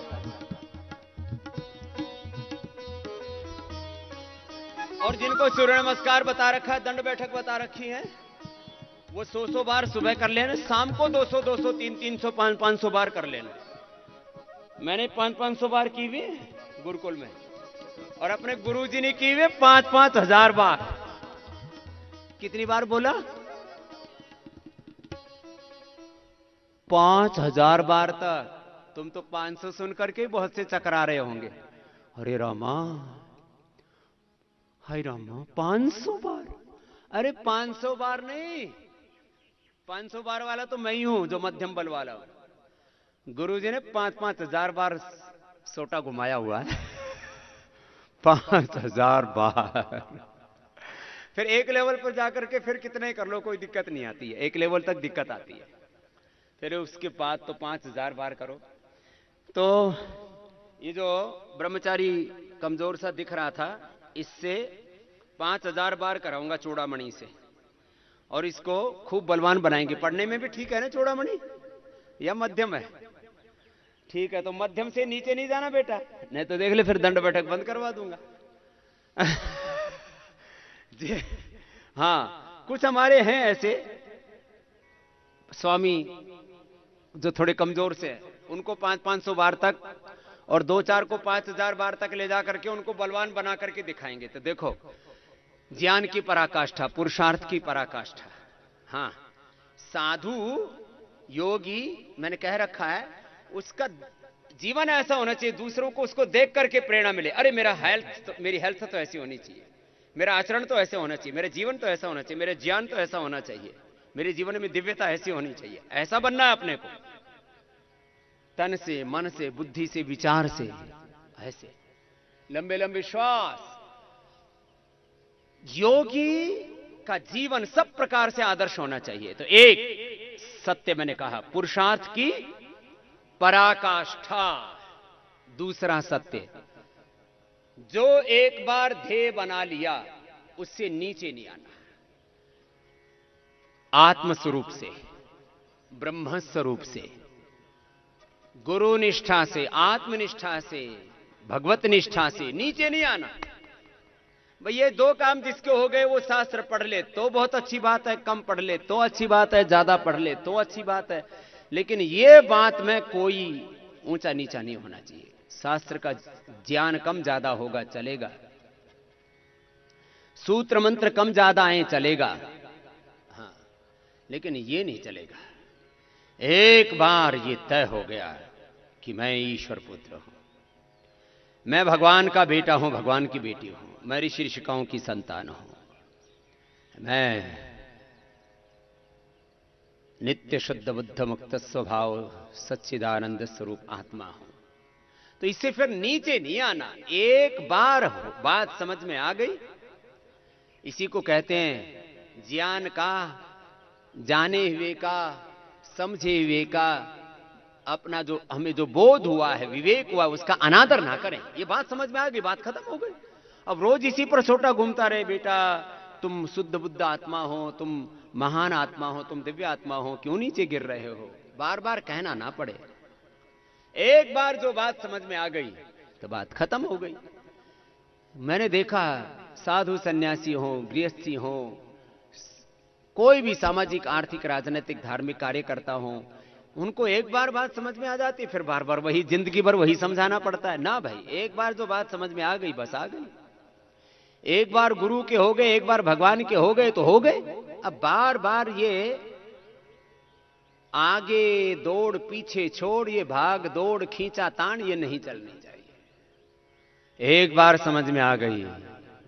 और जिनको सूर्य नमस्कार बता रखा है, दंड बैठक बता रखी है, वो 100 बार सुबह कर लेना, शाम को 200 200 300 500 बार कर लेना। मैंने 500 बार की हुई गुरुकुल में, और अपने गुरुजी ने की हुई 5 हजार बार। कितनी बार बोला? 5000 बार तक। तुम तो 500 सुन करके बहुत से चकरा रहे होंगे, अरे रामा, हाय रामा, 500 बार। अरे 500 बार नहीं, 500 बार वाला तो मैं ही हूं, जो मध्यम बल वाला हूं। गुरुजी ने 5 हजार बार सोटा घुमाया हुआ है। 5000 बार। फिर एक लेवल पर जाकर के फिर कितने कर लो, कोई दिक्कत नहीं आती है। एक लेवल तक दिक्कत आती है, फिर उसके बाद तो 5000 बार करो। तो ये जो ब्रह्मचारी कमजोर सा दिख रहा था, इससे 5000 बार कराऊंगा चूड़ामणि से, और इसको खूब बलवान बनाएंगे। पढ़ने में भी ठीक है ना चूड़ामणि, या मध्यम है? ठीक है, तो मध्यम से नीचे नहीं जाना बेटा, नहीं तो देख ले फिर दंड बैठक बंद करवा दूंगा। जी हाँ, कुछ हमारे हैं ऐसे स्वामी जो थोड़े कमजोर से हैं, उनको 500 बार तक, और 2-4 को 5000 बार तक ले जाकर के उनको बलवान बना करके दिखाएंगे। तो देखो, ज्ञान की पराकाष्ठा, पुरुषार्थ की पराकाष्ठा। हाँ, साधु योगी मैंने कह रखा है, उसका जीवन ऐसा होना चाहिए दूसरों को उसको देख करके प्रेरणा मिले। अरे मेरी हेल्थ तो ऐसी होनी चाहिए, मेरा आचरण तो ऐसे होना चाहिए, मेरा जीवन तो ऐसा होना चाहिए, मेरा ज्ञान तो ऐसा होना चाहिए, मेरे जीवन में दिव्यता ऐसी होनी चाहिए। ऐसा बनना है अपने को, तन से, मन से, बुद्धि से, विचार से, ऐसे लंबे लंबे श्वास। योगी का जीवन सब प्रकार से आदर्श होना चाहिए। तो एक सत्य मैंने कहा, पुरुषार्थ की पराकाष्ठा। दूसरा सत्य, जो एक बार ध्येय बना लिया उससे नीचे नहीं आना। आत्म स्वरूप से, ब्रह्म स्वरूप से, गुरु निष्ठा से, आत्मनिष्ठा से, भगवत निष्ठा से नीचे नहीं आना। भाई ये दो काम जिसके हो गए, वो शास्त्र पढ़ ले तो बहुत अच्छी बात है, कम पढ़ ले तो अच्छी बात है, ज्यादा पढ़ ले तो अच्छी बात है, लेकिन ये बात में कोई ऊंचा नीचा नहीं होना चाहिए। शास्त्र का ज्ञान कम ज्यादा होगा चलेगा, सूत्र मंत्र कम ज्यादा आए चलेगा, हाँ, लेकिन ये नहीं चलेगा। एक बार ये तय हो गया कि मैं ईश्वर पुत्र हूं, मैं भगवान का बेटा हूं, भगवान की बेटी हूं, मैं ऋषि ऋषिकाओं की संतान हूं, मैं नित्य शुद्ध बुद्ध मुक्त स्वभाव सच्चिदानंद स्वरूप आत्मा हूं। तो इससे फिर नीचे नहीं आना। एक बार बात समझ में आ गई, इसी को कहते हैं ज्ञान का, जाने हुए का, समझे हुए का, अपना जो हमें जो बोध हुआ है, विवेक हुआ, उसका अनादर ना करें। ये बात समझ में आ गई, बात खत्म हो गई। अब रोज इसी पर छोटा घूमता रहे, बेटा तुम शुद्ध बुद्ध आत्मा हो, तुम महान आत्मा हो, तुम दिव्य आत्मा हो, क्यों नीचे गिर रहे हो, बार बार कहना ना पड़े। एक बार जो बात समझ में आ गई तो बात खत्म हो गई। मैंने देखा साधु सन्यासी हो, गृहस्थी हो, कोई भी सामाजिक आर्थिक राजनीतिक धार्मिक कार्य करता हो, उनको एक बार बात समझ में आ जाती, फिर बार बार वही जिंदगी भर वही समझाना पड़ता है ना। भाई एक बार जो बात समझ में आ गई बस आ गई। एक बार गुरु के हो गए, एक बार भगवान के हो गए तो हो गए। अब बार बार ये आगे दौड़ पीछे छोड़, ये भाग दौड़ खींचा तान, ये नहीं चलनी चाहिए। एक बार समझ में आ गई,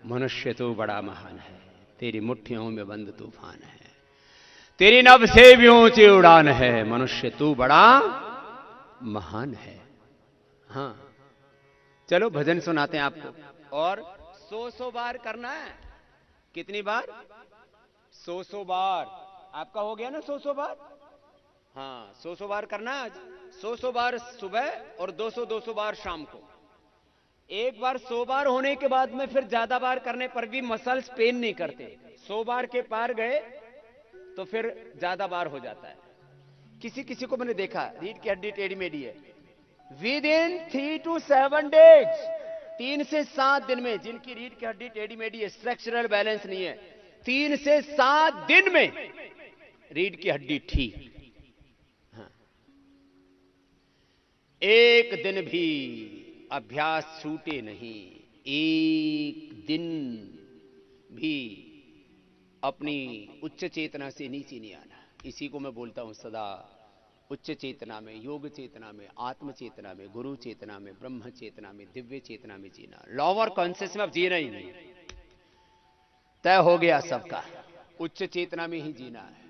मनुष्य तू बड़ा महान है, तेरी मुट्ठियों में बंद तूफान है, तेरी नभ से भी ऊंची उड़ान है, मनुष्य तू बड़ा महान है। हाँ चलो भजन सुनाते हैं आपको। और 100 बार करना है। कितनी बार? 100 बार। आपका हो गया ना 100 बार? हाँ 100 बार करना है आज। 100 बार सुबह और 200 बार शाम को। एक बार 100 बार होने के बाद में फिर ज्यादा बार करने पर भी मसल्स पेन नहीं करते। 100 बार के पार गए तो फिर ज्यादा बार हो जाता है। किसी किसी को मैंने देखा रीढ़ की हड्डी टेढ़ी मेढ़ी है, विद इन 3 to 7 days, 3 से 7 दिन में, जिनकी रीढ़ की हड्डी टेढ़ी मेढ़ी है, स्ट्रक्चरल बैलेंस नहीं है, 3 से 7 दिन में रीढ़ की हड्डी ठीक। हाँ। एक दिन भी अभ्यास छूटे नहीं, एक दिन भी अपनी उच्च चेतना से नीचे नहीं आना। इसी को मैं बोलता हूं सदा, उच्च चेतना में, योग चेतना में, आत्म चेतना में, गुरु चेतना में, ब्रह्म चेतना में, दिव्य चेतना में जीना। लोअर कॉन्शियस में अब जीना ही नहीं, तय हो गया सबका। उच्च चेतना में ही जीना है,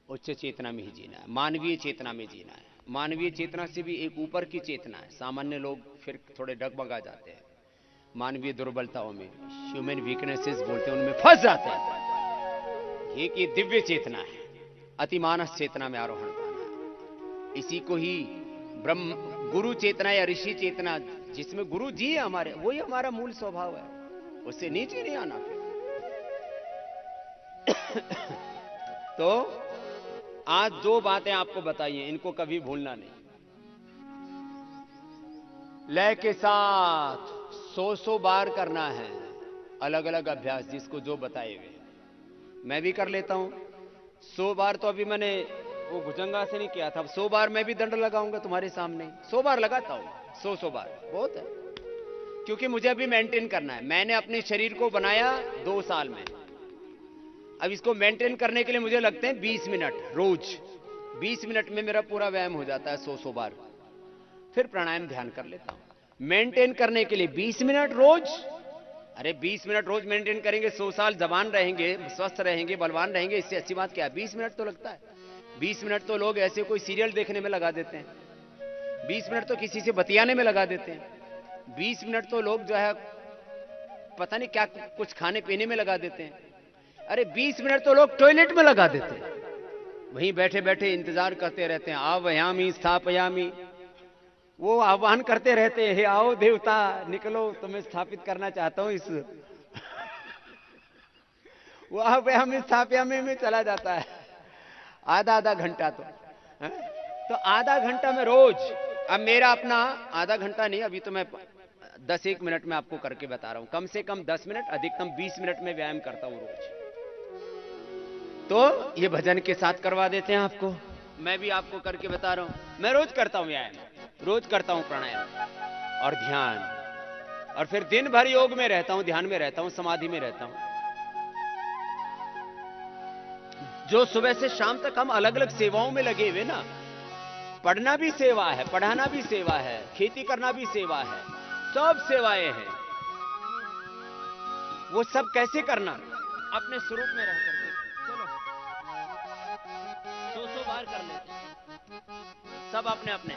उच्च चेतना में ही जीना है, मानवीय चेतना में जीना है। मानवीय चेतना से भी एक ऊपर की चेतना है। सामान्य लोग फिर थोड़े डगमगा जाते हैं, मानवीय दुर्बलताओं में, ह्यूमन वीकनेसेस बोलते हैं, उनमें फंस जाते हैं। ये कि दिव्य चेतना है, अतिमानस चेतना में आरोहण पाना है। इसी को ही ब्रह्म गुरु चेतना या ऋषि चेतना, जिसमें गुरु जी है हमारे, वही हमारा मूल स्वभाव है, उससे नीचे नहीं आना फिर। तो आज 2 बातें आपको बताइए, इनको कभी भूलना नहीं। लय के साथ 100 बार करना है, अलग अलग अभ्यास, जिसको जो बताए हुए। मैं भी कर लेता हूं 100 बार। तो अभी मैंने वो भुजंगा से नहीं किया था, 100 बार मैं भी दंड लगाऊंगा तुम्हारे सामने। 100 बार लगाता हूं, 100 बार बहुत है, क्योंकि मुझे अभी मेंटेन करना है। मैंने अपने शरीर को बनाया 2 साल में, अब इसको मेंटेन करने के लिए मुझे लगते हैं 20 मिनट रोज। 20 मिनट में मेरा पूरा व्यायाम हो जाता है 100 बार। फिर प्राणायाम ध्यान कर लेता हूं। मेंटेन करने के लिए 20 मिनट रोज। अरे 20 मिनट रोज मेंटेन करेंगे, 100 साल जवान रहेंगे, स्वस्थ रहेंगे, बलवान रहेंगे, इससे अच्छी बात क्या है। 20 मिनट तो लगता है। 20 मिनट तो लोग ऐसे कोई सीरियल देखने में लगा देते हैं, 20 मिनट तो किसी से बतियाने में लगा देते हैं, 20 मिनट तो लोग जो है पता नहीं क्या कुछ खाने पीने में लगा देते हैं। अरे 20 मिनट तो लोग टॉयलेट में लगा देते हैं, वहीं बैठे बैठे इंतजार करते रहते हैं। आवयामी स्थापयामी, वो आह्वान करते रहते हैं, हे आओ देवता निकलो, तुम्हें स्थापित करना चाहता हूं इस वो आवयामी स्थापयामी में चला जाता है आधा घंटा। तो आधा घंटा में रोज, अब मेरा अपना आधा घंटा नहीं, अभी तो मैं 10-1 मिनट में आपको करके बता रहा हूं। कम से कम 10 मिनट, अधिकतम 20 मिनट में व्यायाम करता हूं रोज। तो ये भजन के साथ करवा देते हैं आपको, मैं भी आपको करके बता रहा हूं। मैं रोज करता हूं व्यायाम, रोज करता हूं प्राणायाम और ध्यान, और फिर दिन भर योग में रहता हूं, ध्यान में रहता हूं, समाधि में रहता हूं। जो सुबह से शाम तक हम अलग अलग सेवाओं में लगे हुए ना, पढ़ना भी सेवा है, पढ़ाना भी सेवा है, खेती करना भी सेवा है, सब सेवाएं हैं। वो सब कैसे करना, अपने स्वरूप में रह करके। चलो 100 बार कर लेते सब अपने अपने।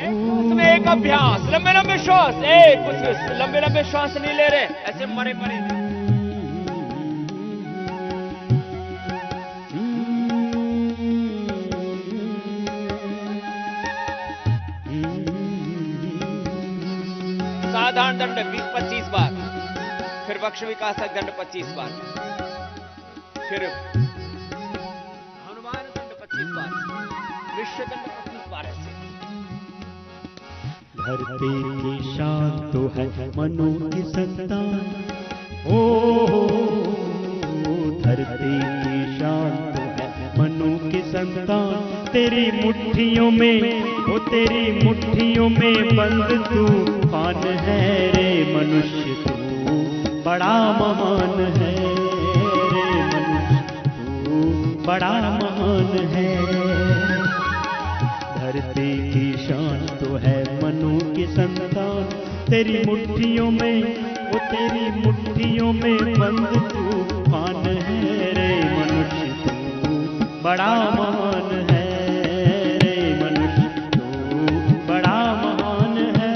उसमें एक अभ्यास, लंबे लंबे श्वास, कुछ लंबे लंबे श्वास नहीं ले रहे, ऐसे मरे मरे। साधारण दंड 20-25 बार, फिर वक्ष विकासक दंड 25 बार, फिर हनुमान दंड 25 बार, विश्व दंड 25 बार। ऐसे धरती की शान तो है मनु की संतान, ओ धरती की शान तो है मनु की संतान। तेरी मुट्ठियों में, वो तेरी मुट्ठियों में बंद तूफान है रे मनुष्य, तू बड़ा महान है रे मनुष्य, तू बड़ा महान है। धरती की शान तो है मनु की संतान, तेरी मुट्ठियों में, वो तेरी मुट्ठियों में बंद तूफान है रे मनुष्य, तू बड़ा महान है रे मनुष्य, तू बड़ा महान है।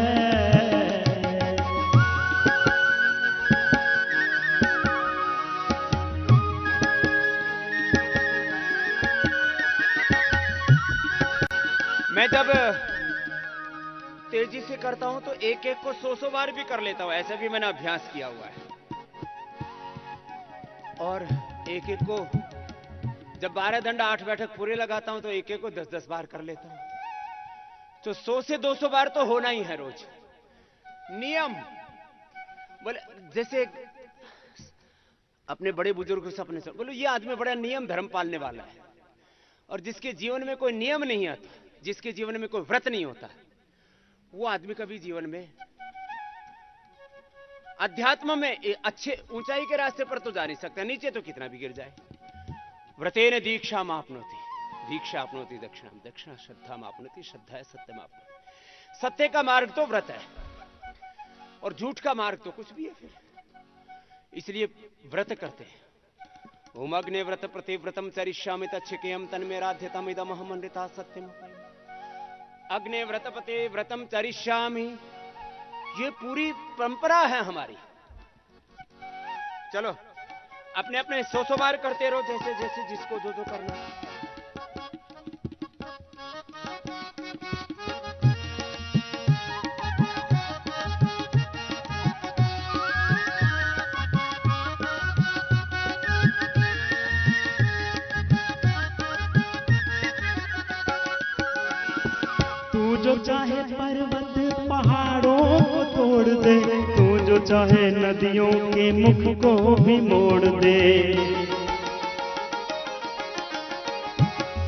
मैं जब तेजी से करता हूं तो एक एक को 100 बार भी कर लेता हूं, ऐसा भी मैंने अभ्यास किया हुआ है। और एक एक को जब 12 दंड 8 बैठक पूरे लगाता हूं तो एक एक को 10-10 बार कर लेता हूं। तो 100 से 200 बार तो होना ही है रोज। नियम बोले, जैसे अपने बड़े बुजुर्ग से अपने से बोलो, ये आदमी बड़ा नियम धर्म पालने वाला है। और जिसके जीवन में कोई नियम नहीं आता, जिसके जीवन में कोई व्रत नहीं होता, वो आदमी कभी जीवन में अध्यात्म में अच्छे ऊंचाई के रास्ते पर तो जा नहीं सकता, नीचे तो कितना भी गिर जाए। व्रतेन दीक्षा मापनोति, दीक्षा आपनोति दक्षिणा, दक्षिणा श्रद्धा मापनोति, श्रद्धा सत्य मापनोति। सत्य का मार्ग तो व्रत है और झूठ का मार्ग तो कुछ भी है फिर। इसलिए व्रत करते हैं। ओम अग्ने व्रत प्रतिव्रतम चरिष्यामि तच्छकेयम तन्मेराध्यतम इदम अहम अमृता सत्यम। अग्ने व्रत प्रतिव्रतम चरिष्यामि, ये पूरी परंपरा है हमारी। चलो अपने अपने 100 बार करते रहो, जैसे जैसे जिसको जो करना है। तू जो चाहे पर्वत पहाड़ों को तोड़ दे, तू जो चाहे नदियों के मुख को भी मोड़ दे।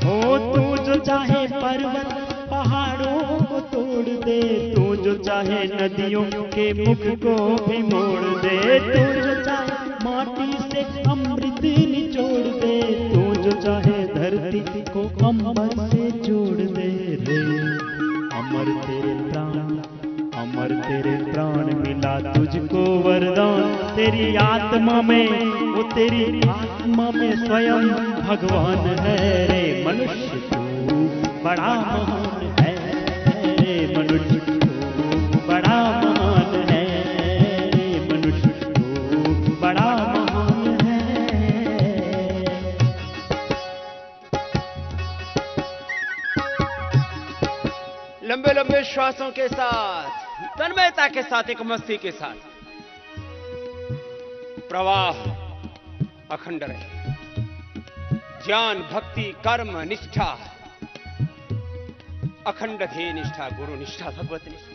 ओ तू जो चाहे पर्वत पहाड़ों को तोड़ दे, तू जो चाहे नदियों के मुख को भी मोड़ दे। तू जो चाहे माटी से अमृत निचोड़ दे, तू जो चाहे धरती को अमर से जोड़ दे रे। अमर तेरे प्राण मिला तुझको वरदान, तेरी आत्मा में, वो तेरी आत्मा में स्वयं भगवान है रे। मनुष्य तू बड़ा महान है रे, मनुष्य तू बड़ा महान है रे, मनुष्य तू बड़ा महान है। लंबे लंबे श्वासों के साथ, तन्मयता के साथ, एक मस्ती के साथ प्रवाह अखंड रहे। ज्ञान भक्ति कर्म निष्ठा, अखंड ध्येय निष्ठा, गुरु निष्ठा, भगवत निष्ठा।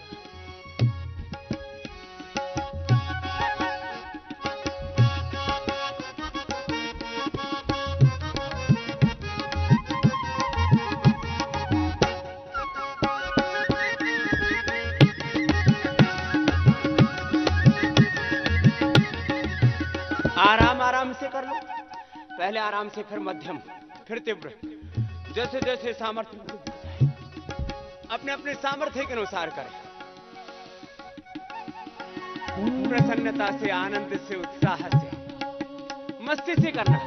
आराम आराम से कर लो, पहले आराम से, फिर मध्यम, फिर तीव्र, जैसे जैसे सामर्थ्य अपने अपने सामर्थ्य के अनुसार करें। प्रसन्नता से, आनंद से, उत्साह से, मस्ती से करना।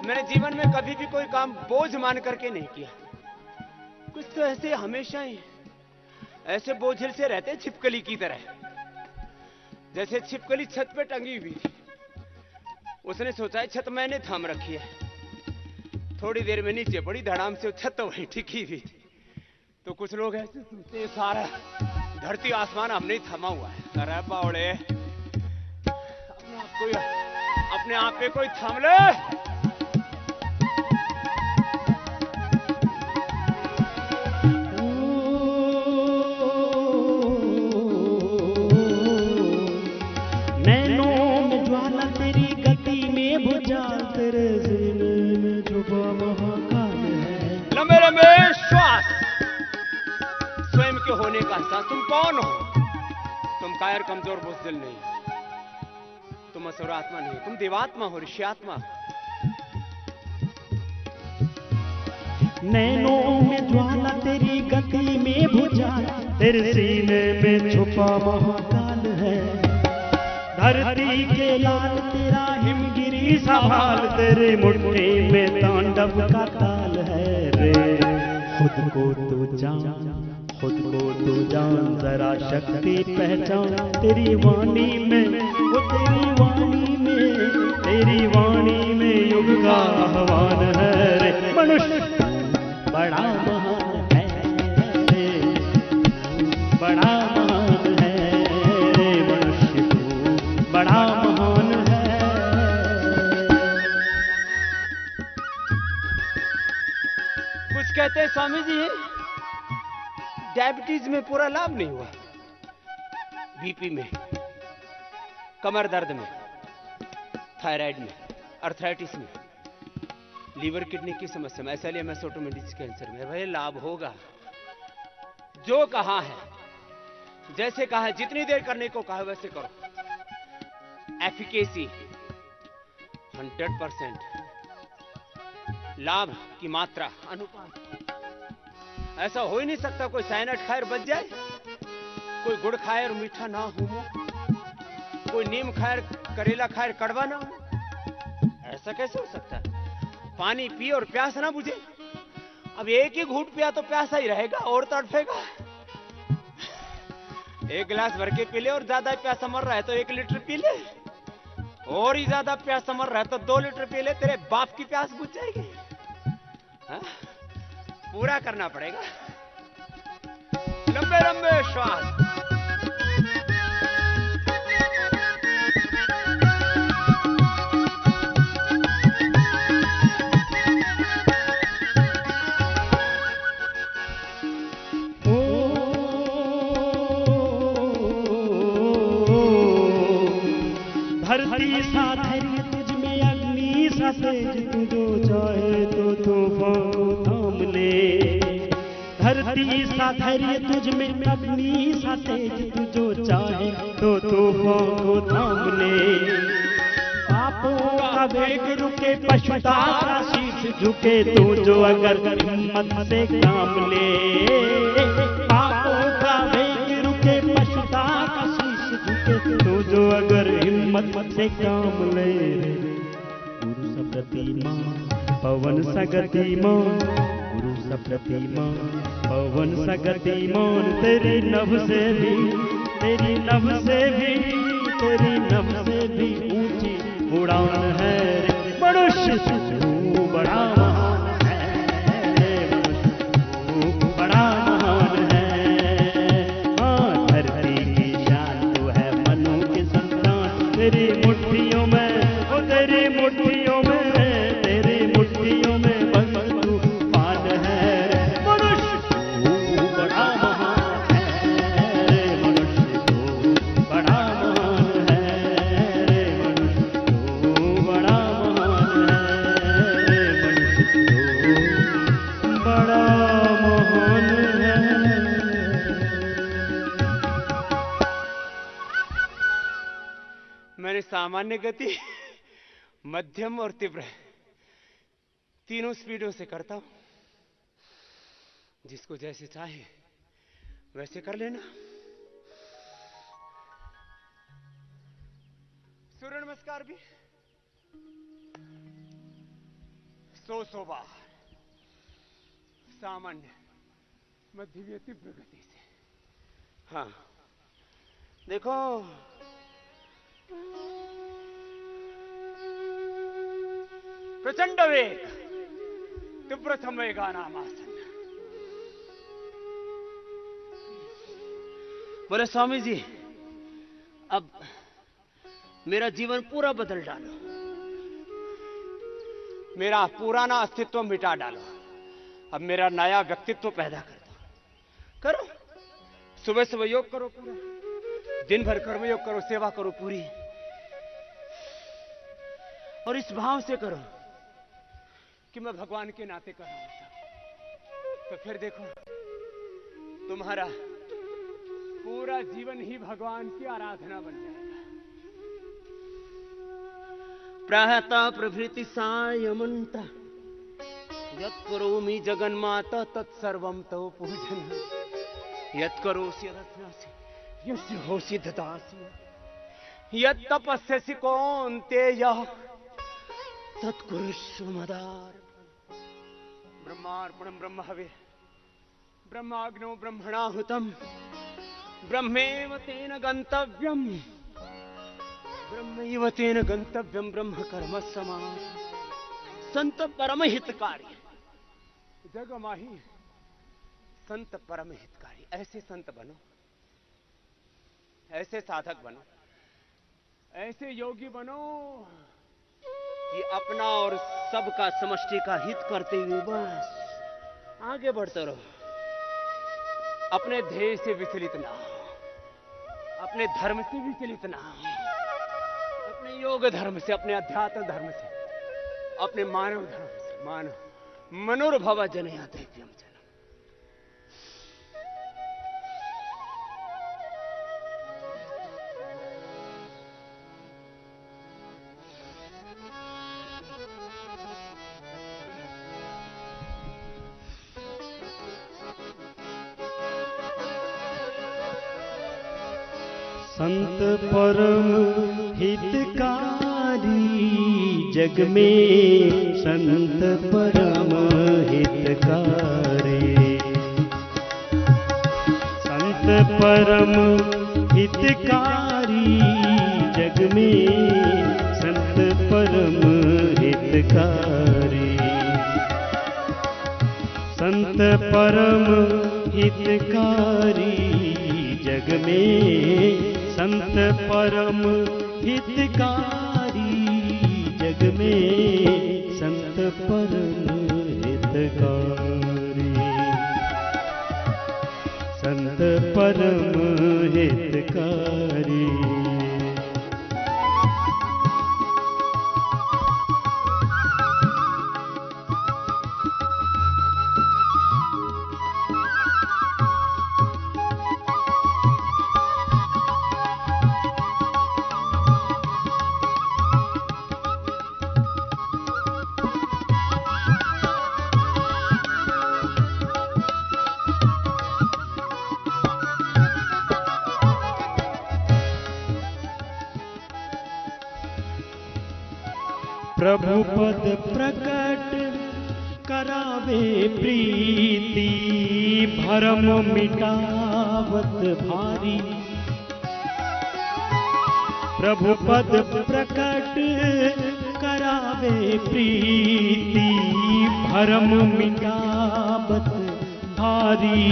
मैंने जीवन में कभी भी कोई काम बोझ मान करके नहीं किया। कुछ तो ऐसे हमेशा ही ऐसे बोझिल से रहते, छिपकली की तरह। जैसे छिपकली छत पे टंगी हुई थी, उसने सोचा है छत मैंने थाम रखी है, थोड़ी देर में नीचे पड़ी, धड़ाम से छत तो वहीं टिकी हुई। तो कुछ लोग ऐसे सोचते, सारा धरती आसमान हमने ही थमा हुआ है। अरे बावड़े, अपने आप पे कोई थाम ले। लंबे लंबे श्वास, स्वयं के होने का एहसास। तुम कौन हो? तुम कायर कमजोर बुज़दिल नहीं, तुम असुर आत्मा नहीं, तुम देवात्मा हो, ऋषियात्मा। नैनों में ज्वाला तेरी गति में भुजाल, तेरे सीने में छुपा महाकाल है। धरती के लाल तेरा हिमगिरी संभाल, तेरे मुट्ठी में तांडव का ताल है रे। खुद को तू जान, जरा शक्ति पहचान, तेरी वाणी में, वो तेरी वाणी में, तेरी वाणी में युग का आह्वान है रे। मनुष्य बड़ा महान है रे, बड़ा महान है रे मनुष्य तू बड़ा महान है। कुछ कहते हैं स्वामी जी, डायबिटीज में पूरा लाभ नहीं हुआ, बीपी में, कमर दर्द में, थायराइड में, अर्थराइटिस में, लीवर किडनी की समस्या में, ऐसा लिया मैं सोटोमेटिस कैंसर में। भाई लाभ होगा, जो कहा है, जैसे कहा है, जितनी देर करने को कहा है वैसे करो। एफिकेसी 100%, लाभ की मात्रा, अनुपात। ऐसा हो ही नहीं सकता कोई साइनाइड खाए और बच जाए, कोई गुड़ खाए और मीठा ना हो, कोई नीम खाए और करेला खाए और कड़वा ना हो। ऐसा कैसे हो सकता है? पानी पिए और प्यास ना बुझे। अब एक ही घूंट पिया तो प्यासा ही रहेगा और तड़फेगा। एक गिलास भर के पी ले और ज्यादा प्यासा मर रहा है तो 1 लीटर पी ले, और ही ज्यादा प्यासा मर रहा है तो 2 लीटर पी ले, तेरे बाप की प्यास बुझ जाएगी। हाँ? पूरा करना पड़ेगा, लंबे लंबे श्वास। धरती सा धैर्य तुझ में, अग्नि सा तेज तू जो चाहे तो तूफान को थाम ले। धरती सा धैर्य तुझ में, अग्नि सा तेज तू जो चाहे तो तूफान को थाम ले। पापों का वेग रुके, पशुता का शीश झुके, तू जो अगर हिम्मत से काम ले। पापों का वेग रुके, पशुता का शीश झुके, तू जो अगर हिम्मत से काम ले। गुरु सप्रतिमान पवन सगतिमान, गुरु सप्रतिमान पवन सगतिमान, तेरी नभ से भी, तेरी नभ से भी, तेरी नभ से भी ऊंची उड़ान है रे मनुष्य तू बड़ा महान है रे मनुष्य तू बड़ा महान है। हाँ, धरती की शान तू है, मनु की संतान, तेरी मुट्ठियों में, ओ तेरी मुट्ठियों में, तेरी मुट्ठियों में बस तूफान है रे मनुष्य तू बड़ा महान है रे मनुष्य तू बड़ा महान है रे मनुष्य तू बड़ा महान है रे मनुष्य तू बड़ा महान है। मैंने सामान्य गति, मध्यम और तीव्र तीनों स्पीडों से करता हूं। जिसको जैसे चाहे वैसे कर लेना। सूर्य नमस्कार भी 100 बार, सामान्य, मध्यम या तीव्र गति से। हाँ देखो, प्रचंड वेग, तीव्र संवेगानामासन। बोले स्वामी जी, अब मेरा जीवन पूरा बदल डालो, मेरा पुराना अस्तित्व मिटा डालो, अब मेरा नया व्यक्तित्व पैदा कर दो। करो, सुबह सुबह योग करो पूरा, दिन भर कर्मयोग करो, सेवा करो पूरी, और इस भाव से करो कि मैं भगवान के नाते कर रहा हूं। तो फिर देखो, तुम्हारा पूरा जीवन ही भगवान की आराधना बन जाएगा। प्रातः प्रभृति सायमंत यत् करोमि जगन्माता तत्सर्वं तव पूजन, यत् करोसि यदस्नासि यस्य होसि ददासि, यत् तपस्यसि कौन्तेय तत्कुरुष्व मदार्पणम्। ब्रह्मार्पणं ब्रह्महवे, ब्रह्माग्नौ ब्रह्मणाहुतम्, ब्रह्मेव तेन गन्तव्यम्, ब्रह्मैव तेन गन्तव्यम्, ब्रह्म कर्म समाधि। संत परम हितकारी, जग माही संत परम हितकारी। ऐसे संत बनो ऐसे साधक बनो, ऐसे योगी बनो कि अपना और सबका समष्टि का हित करते हुए बस आगे बढ़ते रहो। अपने ध्येय से विचलित ना हो, अपने धर्म से विचलित ना हो, अपने योग धर्म से, अपने अध्यात्म धर्म से, अपने मानव धर्म से, मानव मनोर्भव जनया दैत्यम जनम। संत परम हितकारी जग में, संत परम हितकारी, संत परम हितकारी जग में, संत परम हितकारी, संत परम हितकारी जग में, संत परम हितकारी जग में, संत परम हितकारी, संत परम हितकारी। प्रभु पद प्रकट करावे प्रीति, भरम मिटावत भारी, प्रभु पद प्रकट करावे प्रीति, भरम मिटावत भारी,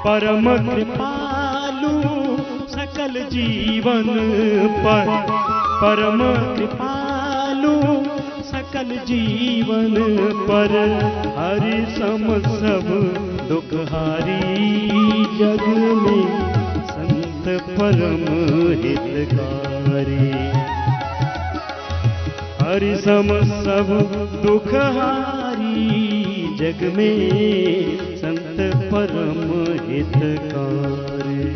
परम कृपालु सकल जीवन पर, परम कृपालु सकल जीवन पर, हरि सम सब दुखहारी जग में, संत परम हितकारी, हरि सम सब दुखहारी जग में, संत परम हितकारी।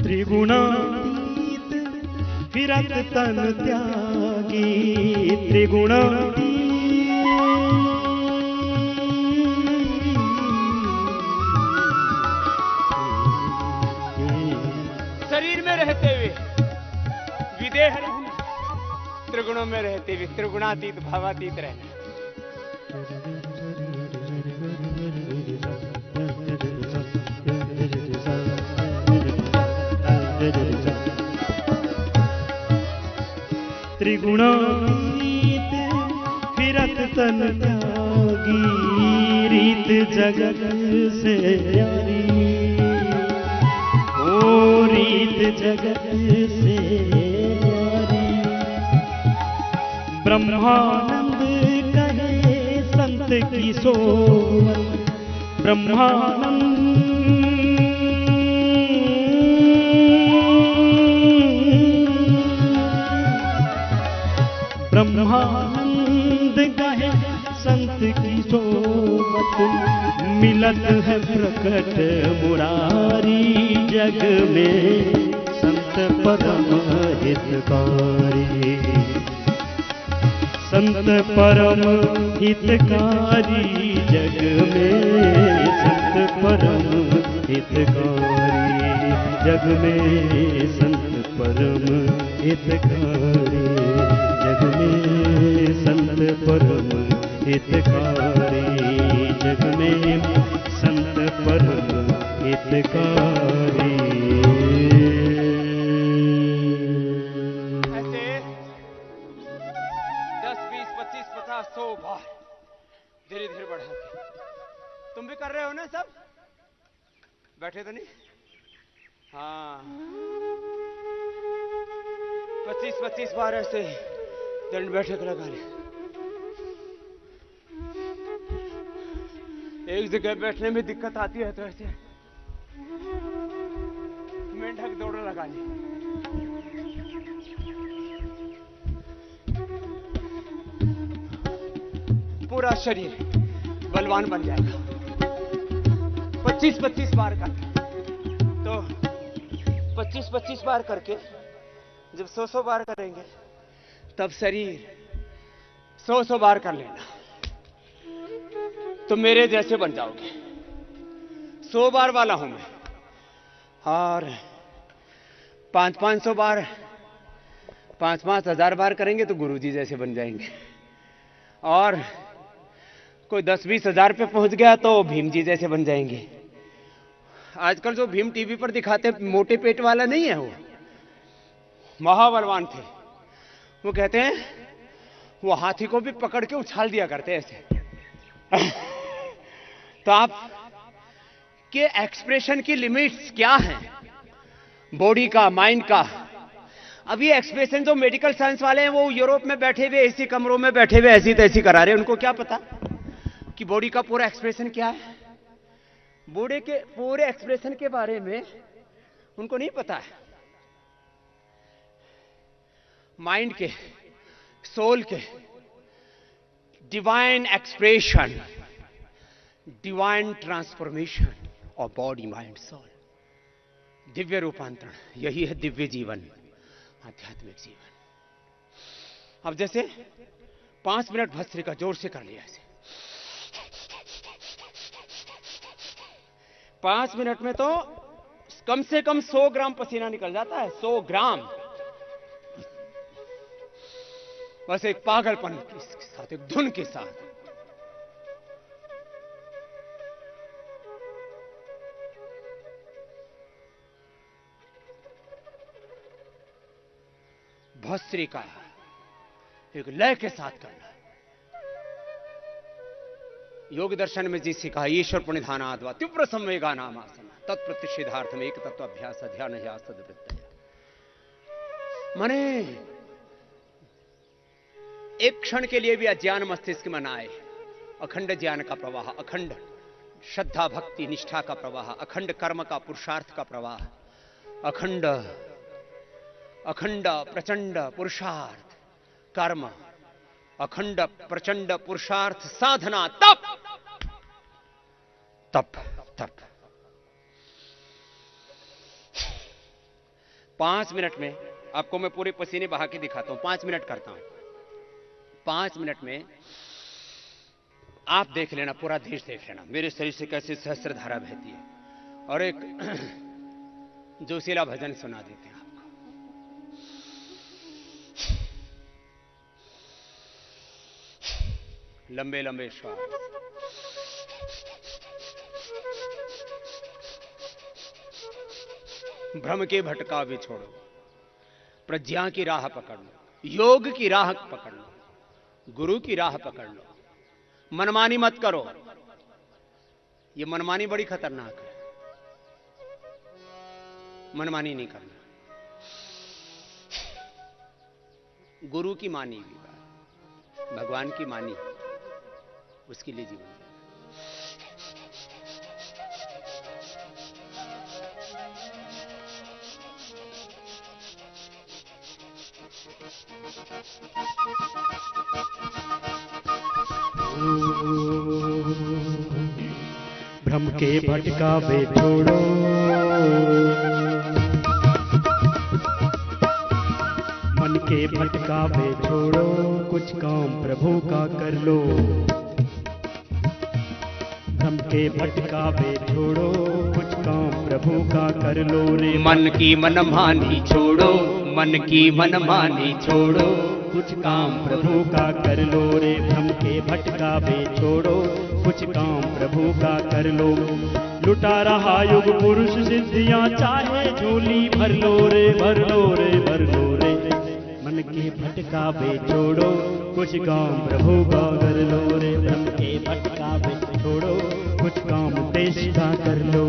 त्रिगुणातीत फिरत तन त्यागी, त्रिगुणातीत शरीर में रहते हुए विदेह रहना, त्रिगुणों में रहते हुए त्रिगुणातीत भावातीत रहना। त्रिगुणातीत फिरत तन त्यागी, रीत जगत से न्यारी, ओ रीत जगत से न्यारी, ब्रह्मानंद कहे संत की सोवत, ब्रह्मानंद ब्रह्मानंद गाहे संत की सोबत, मिलत है प्रकट मुरारी जग में, संत परम हितकारी, संत परम हितकारी जग में, संत परम हितकारी जग में, संत परम हितकारी जग में, संत परम हितकारी, जग में संत परम हितकारी। ऐसे 10, 20, 25, 50, 100 बार धीरे धीरे बढ़ा के। तुम भी कर रहे हो ना सब? बैठे तो नहीं? हाँ, 25-25 बार ऐसे दंड बैठक लगा ले। एक जगह बैठने में दिक्कत आती है तो ऐसे मेंढक दौड़ लगा ली। पूरा शरीर बलवान बन जाएगा 25-25 बार करके। तो 25-25 बार करके जब 100-100 बार करेंगे तब शरीर 100-100 बार कर लेना तो मेरे जैसे बन जाओगे। 100 बार वाला हूं मैं, और 500-500 बार, 5-5 हजार बार करेंगे तो गुरुजी जैसे बन जाएंगे। और कोई 10-20 हजार पे पहुंच गया तो भीम जी जैसे बन जाएंगे। आजकल जो भीम टीवी पर दिखाते मोटे पेट वाला नहीं है, वो महाबलवान थे। वो कहते हैं वो हाथी को भी पकड़ के उछाल दिया करते ऐसे। तो आप के एक्सप्रेशन की लिमिट्स क्या हैं, बॉडी का, माइंड का। अब ये एक्सप्रेशन जो मेडिकल साइंस वाले हैं वो यूरोप में बैठे हुए एसी कमरों में बैठे हुए ऐसी तैसी करा रहे हैं। उनको क्या पता कि बॉडी का पूरा एक्सप्रेशन क्या है। बॉडी के पूरे एक्सप्रेशन के बारे में उनको नहीं पता है। माइंड के, सोल के डिवाइन एक्सप्रेशन, डिवाइन ट्रांसफॉर्मेशन और बॉडी, माइंड, सोल, दिव्य रूपांतरण, यही है दिव्य जीवन, आध्यात्मिक जीवन। अब जैसे 5 मिनट भस्त्रिका जोर से कर लिया ऐसे, 5 मिनट में तो कम से कम 100 ग्राम पसीना निकल जाता है। 100 ग्राम, बस एक पागलपन के साथ, एक धुन के साथ। भस्त्रिका एक लय के साथ करना। योग दर्शन में जी सिखा ईश्वर प्रणिधानाद्वा तीव्र संवेगा नाम आसन तत्प्रतिषेधार्थ में एक तत्व अभ्यास ध्यान है सदवृत्तया। माने एक क्षण के लिए भी अज्ञान मस्तिष्क में ना आए। अखंड ज्ञान का प्रवाह, अखंड श्रद्धा भक्ति निष्ठा का प्रवाह, अखंड कर्म का पुरुषार्थ का प्रवाह, अखंड अखंड प्रचंड पुरुषार्थ कर्म, अखंड प्रचंड पुरुषार्थ साधना, तप तप तप। 5 मिनट में आपको मैं पूरे पसीने बहा के दिखाता हूं। 5 मिनट करता हूं। 5 मिनट में आप देख लेना, पूरा देश देख लेना मेरे शरीर से कैसे सहस्त्र धारा बहती है। और एक जोशीला भजन सुना देते हैं आपको। लंबे लंबे श्वास, भ्रम के भटकावे छोड़ो, प्रज्ञा की राह पकड़ लो, योग की राह पकड़ लो, गुरु की राह पकड़ लो। मनमानी मत करो, ये मनमानी बड़ी खतरनाक है। मनमानी नहीं करना, गुरु की मानी हुई बात, भगवान की मानी, उसके लिए जीवन। भ्रम के भटकावे छोड़ो, मन के भटकावे छोड़ो, कुछ काम प्रभु का कर लो। भ्रम के भटकावे छोड़ो, कुछ काम प्रभु का कर लो रे। मन की मनमानी छोड़ो, मन की मनमानी छोड़ो, कुछ काम प्रभु का कर लो रे, भ्रम के भटकावे छोड़ो, कुछ काम प्रभु का कर लो। लुटा रहा युग पुरुष सिद्धियां, चाहे झोली भर लो रे, भर लो रे, भर लो रे। मन के भटकावे छोड़ो, कुछ काम प्रभु का कर लो रे, भ्रम के भटकावे छोड़ो, कुछ काम देश का कर लो।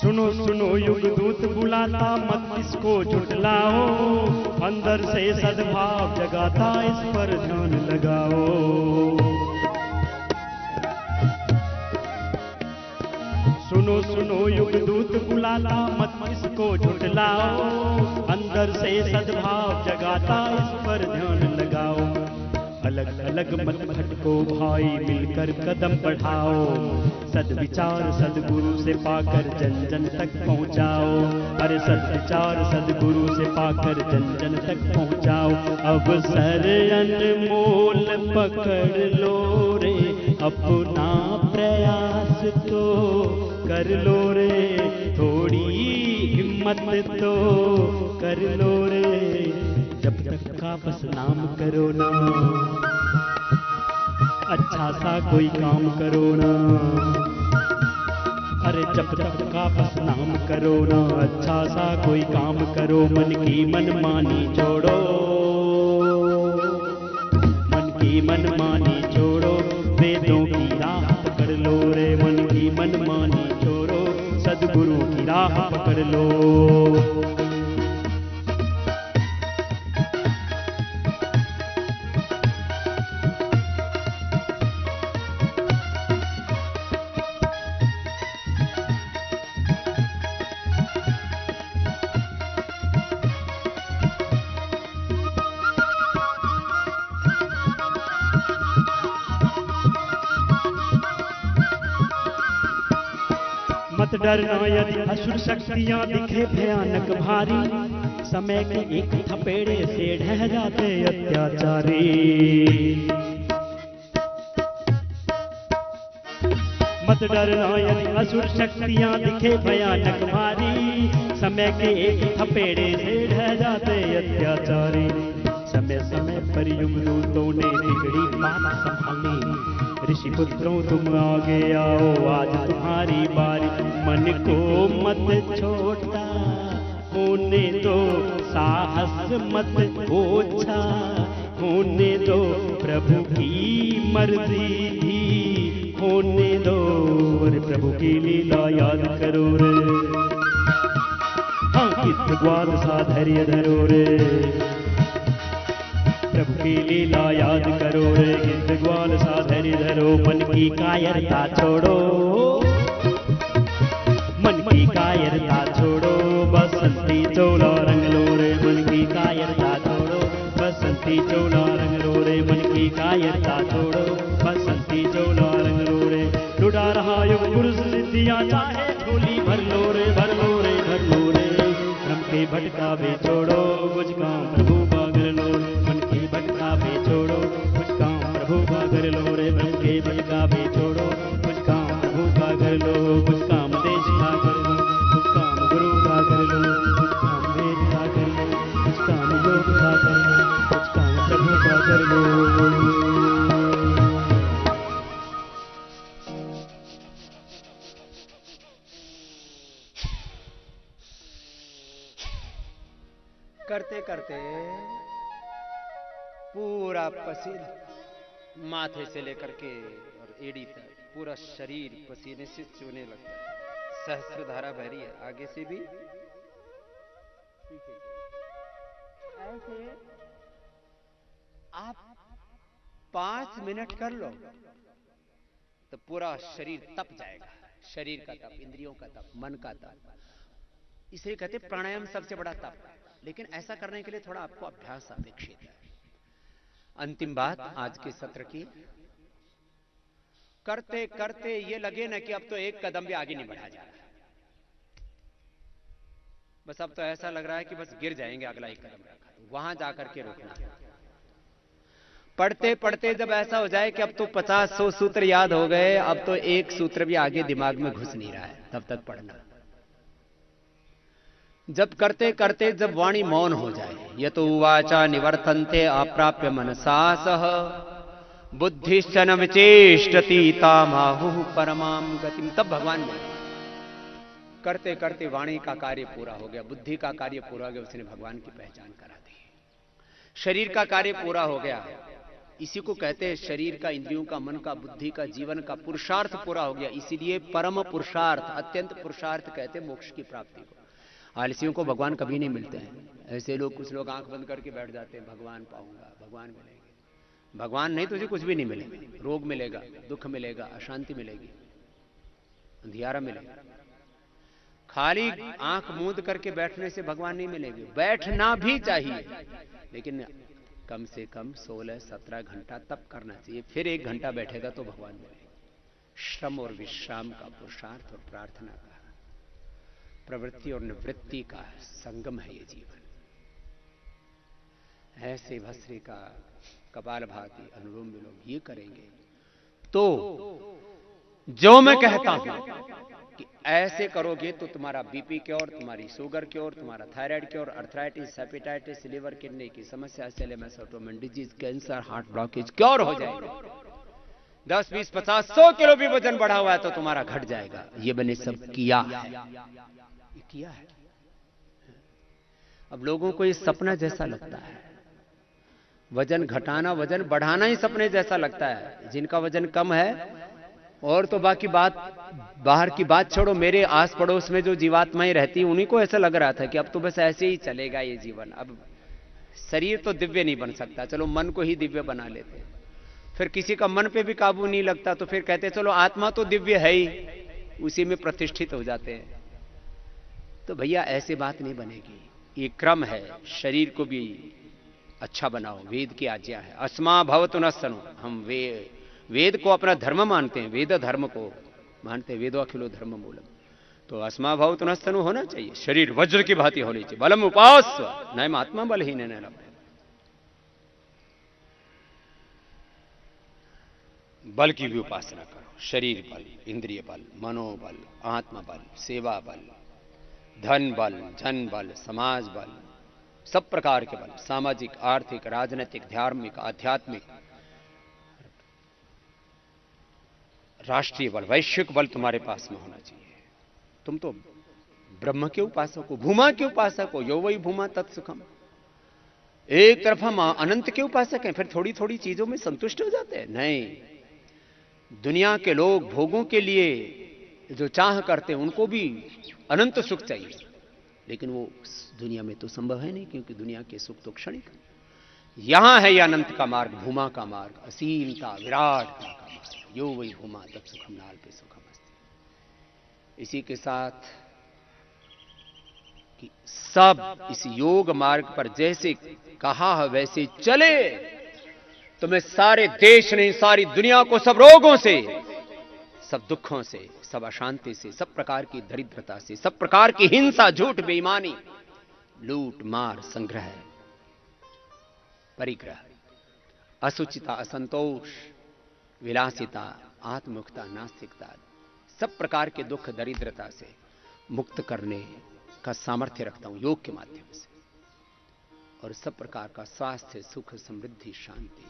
सुनो सुनो युग दूत बुलाता, मत इसको झुटलाओ, अंदर से सद्भाव जगाता, इस पर ध्यान लगाओ। सुनो सुनो युग दूत बुलाता, मत इसको झुटलाओ, अंदर से सद्भाव जगाता, इस पर ध्यान लगाओ। अलग अलग मत भटको भाई, मिलकर कदम बढ़ाओ, सद्विचार सद्गुरु से पाकर जन जन तक पहुंचाओ। अरे सद्विचार सद्गुरु से पाकर जन जन तक पहुंचाओ। अवसर अनमोल पकड़ लो रे, अपना प्रयास तो कर लो रे, थोड़ी हिम्मत तो कर लो रे। जब तक का बस नाम करो ना, अच्छा सा कोई काम करो ना। अरे जब तक का बस नाम करो ना, अच्छा सा कोई काम करो। मन की मनमानी छोड़ो, मन की मनमानी छोड़ो, वेदों की राह पकड़ लो रे। मन की मनमानी छोड़ो, सद्गुरु की राह पकड़ लो। मत डरना यदि असुर शक्तियां दिखे भयानक भारी, समय के एक थपेड़े से ढह जाते अत्याचारी। मत डरना यदि असुर शक्तियां दिखे भयानक भारी, समय के एक थपेड़े से ढह जाते अत्याचारी। समय समय पर युग दूतों ने बिगड़ी बात संभाली, ऋषि पुत्रों तुम आगे आओ, आज तुम्हारी बारी। मन को मत छोटा होने दो, साहस मत ओछा होने दो, प्रभु की मर्जी भी होने दो। अरे प्रभु की लीला याद करो रे, हाँ कित ग्वाल सा धैर्य धरो रे। प्रभु की लीला याद करो रे, गिद्ध ग्वाल सा धैर्य धरो। मन की कायरता छोड़ो, मन की कायरता छोड़ो, बसंती चोला रंग लो रे। मन की कायरता छोड़ो, बसंती चोला रंग लो रे। मन की कायरता छोड़ो, बसंती चोला रंग लो रे। लुटा रहा युग पुरुष सिद्धियां, चाहे झोली भर लो रे, भर लो रे, भर लो रे। भ्रम के भटकावे छोड़ो, कुछ काम प्रभु का कर लो। मन के भटकावे छोड़ो, कुछ काम प्रभु का कर लो रे। भ्रम के भटकावे छोड़ो, कुछ काम प्रभु का कर लो। कुछ काम देश का कर लो, कुछ काम गुरु का कर लो, कुछ काम वेद का कर लो, कुछ काम योग का कर लो, कुछ काम प्रभु का कर लो। करते करते पूरा पसीना माथे से लेकर के और एड़ी तक पूरा शरीर पसीने से चूने लगता है। सहस्त्र धारा बह रही है आगे से भी। ऐसे आप 5 मिनट कर लो तो पूरा शरीर तप जाएगा। शरीर का तप, इंद्रियों का तप, मन का तप। इसे कहते प्राणायाम सबसे बड़ा तप। लेकिन ऐसा करने के लिए थोड़ा आपको अभ्यास अपेक्षित है। अंतिम बात आज के सत्र की, करते करते ये लगे ना कि अब तो एक कदम भी आगे नहीं बढ़ा जा रहा, बस अब तो ऐसा लग रहा है कि बस गिर जाएंगे, अगला एक कदम रखा तो वहां जाकर के रुकना। पढ़ते पढ़ते जब ऐसा हो जाए कि अब तो 50-100 सूत्र याद हो गए, अब तो एक सूत्र भी आगे दिमाग में घुस नहीं रहा है, तब तक पढ़ना। जब करते करते जब वाणी मौन हो जाए, ये तो उवाचा निवर्तन्ते अप्राप्य मनसा सह बुद्धिश्च न विचेष्टति तामाहुः परमाम गतिम, तब भगवान मिले। करते करते वाणी का कार्य पूरा हो गया, बुद्धि का कार्य पूरा हो गया, उसने भगवान की पहचान करा दी। शरीर का कार्य पूरा हो गया, इसी को कहते हैं शरीर का, इंद्रियों का, मन का, बुद्धि का, जीवन का पुरुषार्थ पूरा हो गया। इसीलिए परम पुरुषार्थ, अत्यंत पुरुषार्थ कहते हैं मोक्ष की प्राप्ति को। आलसियों को भगवान कभी नहीं मिलते हैं। ऐसे लोग, कुछ लोग आंख बंद करके बैठ जाते हैं, भगवान पाऊंगा, भगवान मिलेंगे। भगवान नहीं, तुझे कुछ भी नहीं मिलेगा। रोग मिलेगा, दुख मिलेगा, अशांति मिलेगी, अंधियारा मिलेगा। खाली आंख मूंद करके बैठने से भगवान नहीं मिलेंगे। बैठना भी चाहिए, लेकिन कम से कम 16-17 घंटा तब करना चाहिए। फिर 1 घंटा बैठेगा तो भगवान मिलेंगे। श्रम और विश्राम का, पुरुषार्थ और प्रार्थना का, प्रवृत्ति और निवृत्ति का संगम है ये जीवन। ऐसे भस्री का, कपालभाति, अनुलोम विलोम ये करेंगे तो जो मैं कहता हूं कि ऐसे करोगे तो तुम्हारा बीपी की ओर, तुम्हारी शुगर की ओर, तुम्हारा थायराइड की ओर, अर्थराइटिस, हेपेटाइटिस, लिवर, किडनी की समस्या, सेलेमस, autoimmune disease, cancer, heart blockage cure हो जाएगा। 10, 20, 50, 100 किलो भी वजन बढ़ा हुआ है तो तुम्हारा घट जाएगा। ये मैंने सब किया है, ये किया है। अब लोगों को ये सपना जैसा लगता है, वजन घटाना, वजन बढ़ाना ही सपने जैसा लगता है। जिनका वजन कम है, और तो बाकी बात, बाहर की बात छोड़ो, मेरे आस पड़ोस में जो जीवात्माएं रहती, उन्हीं को ऐसा लग रहा था कि अब तो बस ऐसे ही चलेगा ये जीवन। अब शरीर तो दिव्य नहीं बन सकता, चलो मन को ही दिव्य बना लेते हैं। फिर किसी का मन पे भी काबू नहीं लगता तो फिर कहते चलो आत्मा तो दिव्य है ही, उसी में प्रतिष्ठित हो जाते हैं। तो भैया ऐसे बात नहीं बनेगी। ये क्रम है, शरीर को भी अच्छा बनाओ, वेद की आज्ञा है। अस्मा भवतु न सनो, हम वेद को अपना धर्म मानते हैं, वेद धर्म को मानते हैं, वेदो अखिलो धर्म मूलम। तो अस्मा भवतु न सनो होना चाहिए, शरीर वज्र की भांति होनी चाहिए। बलम उपास्व नयम आत्मा बलहीन न लभ्यते, बल की भी उपासना करो। शरीर बल, इंद्रिय बल, मनोबल, आत्मा बल, सेवा बल, धन बल, जन बल, समाज बल, सब प्रकार के बल, सामाजिक, आर्थिक, राजनीतिक, धार्मिक, आध्यात्मिक, राष्ट्रीय बल, वैश्विक बल तुम्हारे पास में होना चाहिए। तुम तो ब्रह्म के उपासक हो, भूमा के उपासक हो, यो वही भूमा तत्सुखम। एक तरफ हम अनंत के उपासक हैं, फिर थोड़ी थोड़ी चीजों में संतुष्ट हो जाते हैं। नहीं, दुनिया के लोग भोगों के लिए जो चाह करते हैं उनको भी अनंत सुख चाहिए, लेकिन वो दुनिया में तो संभव है नहीं, क्योंकि दुनिया के सुख तो क्षणिक। यहां है यह अनंत का मार्ग, भूमा का मार्ग, असीमता, विराट का मार्ग, यो वही भूमा तत्सुखम नाल पे सुखम अस्ति। इसी के साथ कि सब इस योग मार्ग पर जैसे कहा है वैसे चले, तुम्हें सारे देश ने, सारी दुनिया को सब रोगों से, सब दुखों से, सब अशांति से, सब प्रकार की दरिद्रता से, सब प्रकार की हिंसा, झूठ, बेईमानी, लूट मार, संग्रह, परिग्रह, असुचिता, असंतोष, विलासिता, आत्ममुखता, नास्तिकता, सब प्रकार के दुख, दरिद्रता से मुक्त करने का सामर्थ्य रखता हूं योग के माध्यम से। और सब प्रकार का स्वास्थ्य, सुख, समृद्धि, शांति,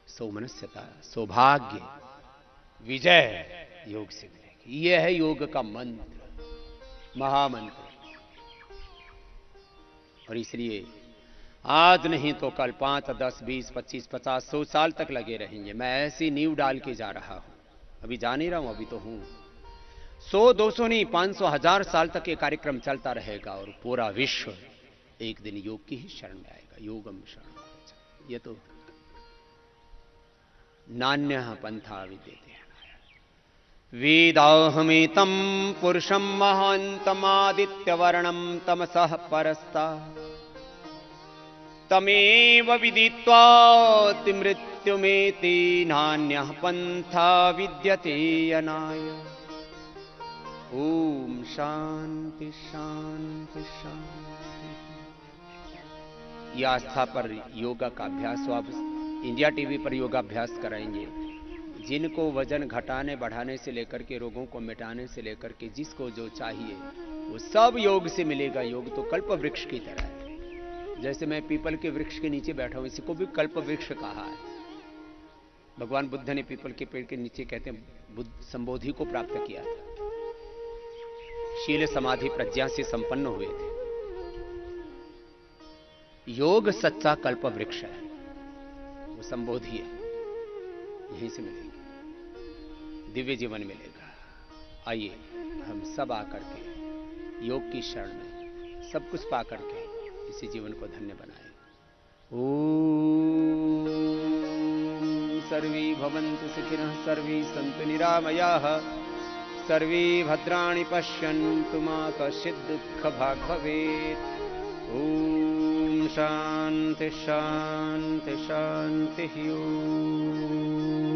सौमनस्यता, सौभाग्य, विजय योग से मिलेगी। यह है योग का मंत्र, महामंत्र। और इसलिए आज नहीं तो कल 5, 10, 20, 25, 50, 100 साल तक लगे रहेंगे। मैं ऐसी नींव डाल के जा रहा हूं, अभी जा नहीं रहा हूं, अभी तो हूं। 100, 200 नहीं, 500, 1000 साल तक ये कार्यक्रम चलता रहेगा और पूरा विश्व एक दिन योग की ही शरण में आएगा। योगम शरण, ये तो नान्य पंथा विद्यते। वेदाहमेतं पुरुषं महान्तमादित्यवर्णं तमसः परस्ता तमेव विदित्वाति मृत्युमेति नान्यः पंथा विद्यते अनाय। ओम शांति शांति शांति। यह आस्था पर योगा का अभ्यास तो आप इंडिया टीवी पर योगाभ्यास कराएंगे। जिनको वजन घटाने बढ़ाने से लेकर के रोगों को मिटाने से लेकर के जिसको जो चाहिए वो सब योग से मिलेगा। योग तो कल्प वृक्ष की तरह है। जैसे मैं पीपल के वृक्ष के नीचे बैठा हूं, इसी को भी कल्प वृक्ष कहा है। भगवान बुद्ध ने पीपल के पेड़ के नीचे कहते हैं बुद्ध संबोधि को प्राप्त किया था। शील समाधि प्रज्ञा से संपन्न हुए थे। योग सच्चा कल्प वृक्ष है, वो संबोधि है, यहीं से मिलेगी, दिव्य जीवन मिलेगा। आइए हम सब आकर के योग की शरण में सब कुछ पा करके इसी जीवन को धन्य बनाए। ओम सर्वे भवन्तु सुखिनः, सर्वे सन्तु निरामयाः, सर्वे भद्राणि पश्यन्तु मा कश्चित् दुःखभाग् भवेत्। ओम शांति शांति शांति। ओम।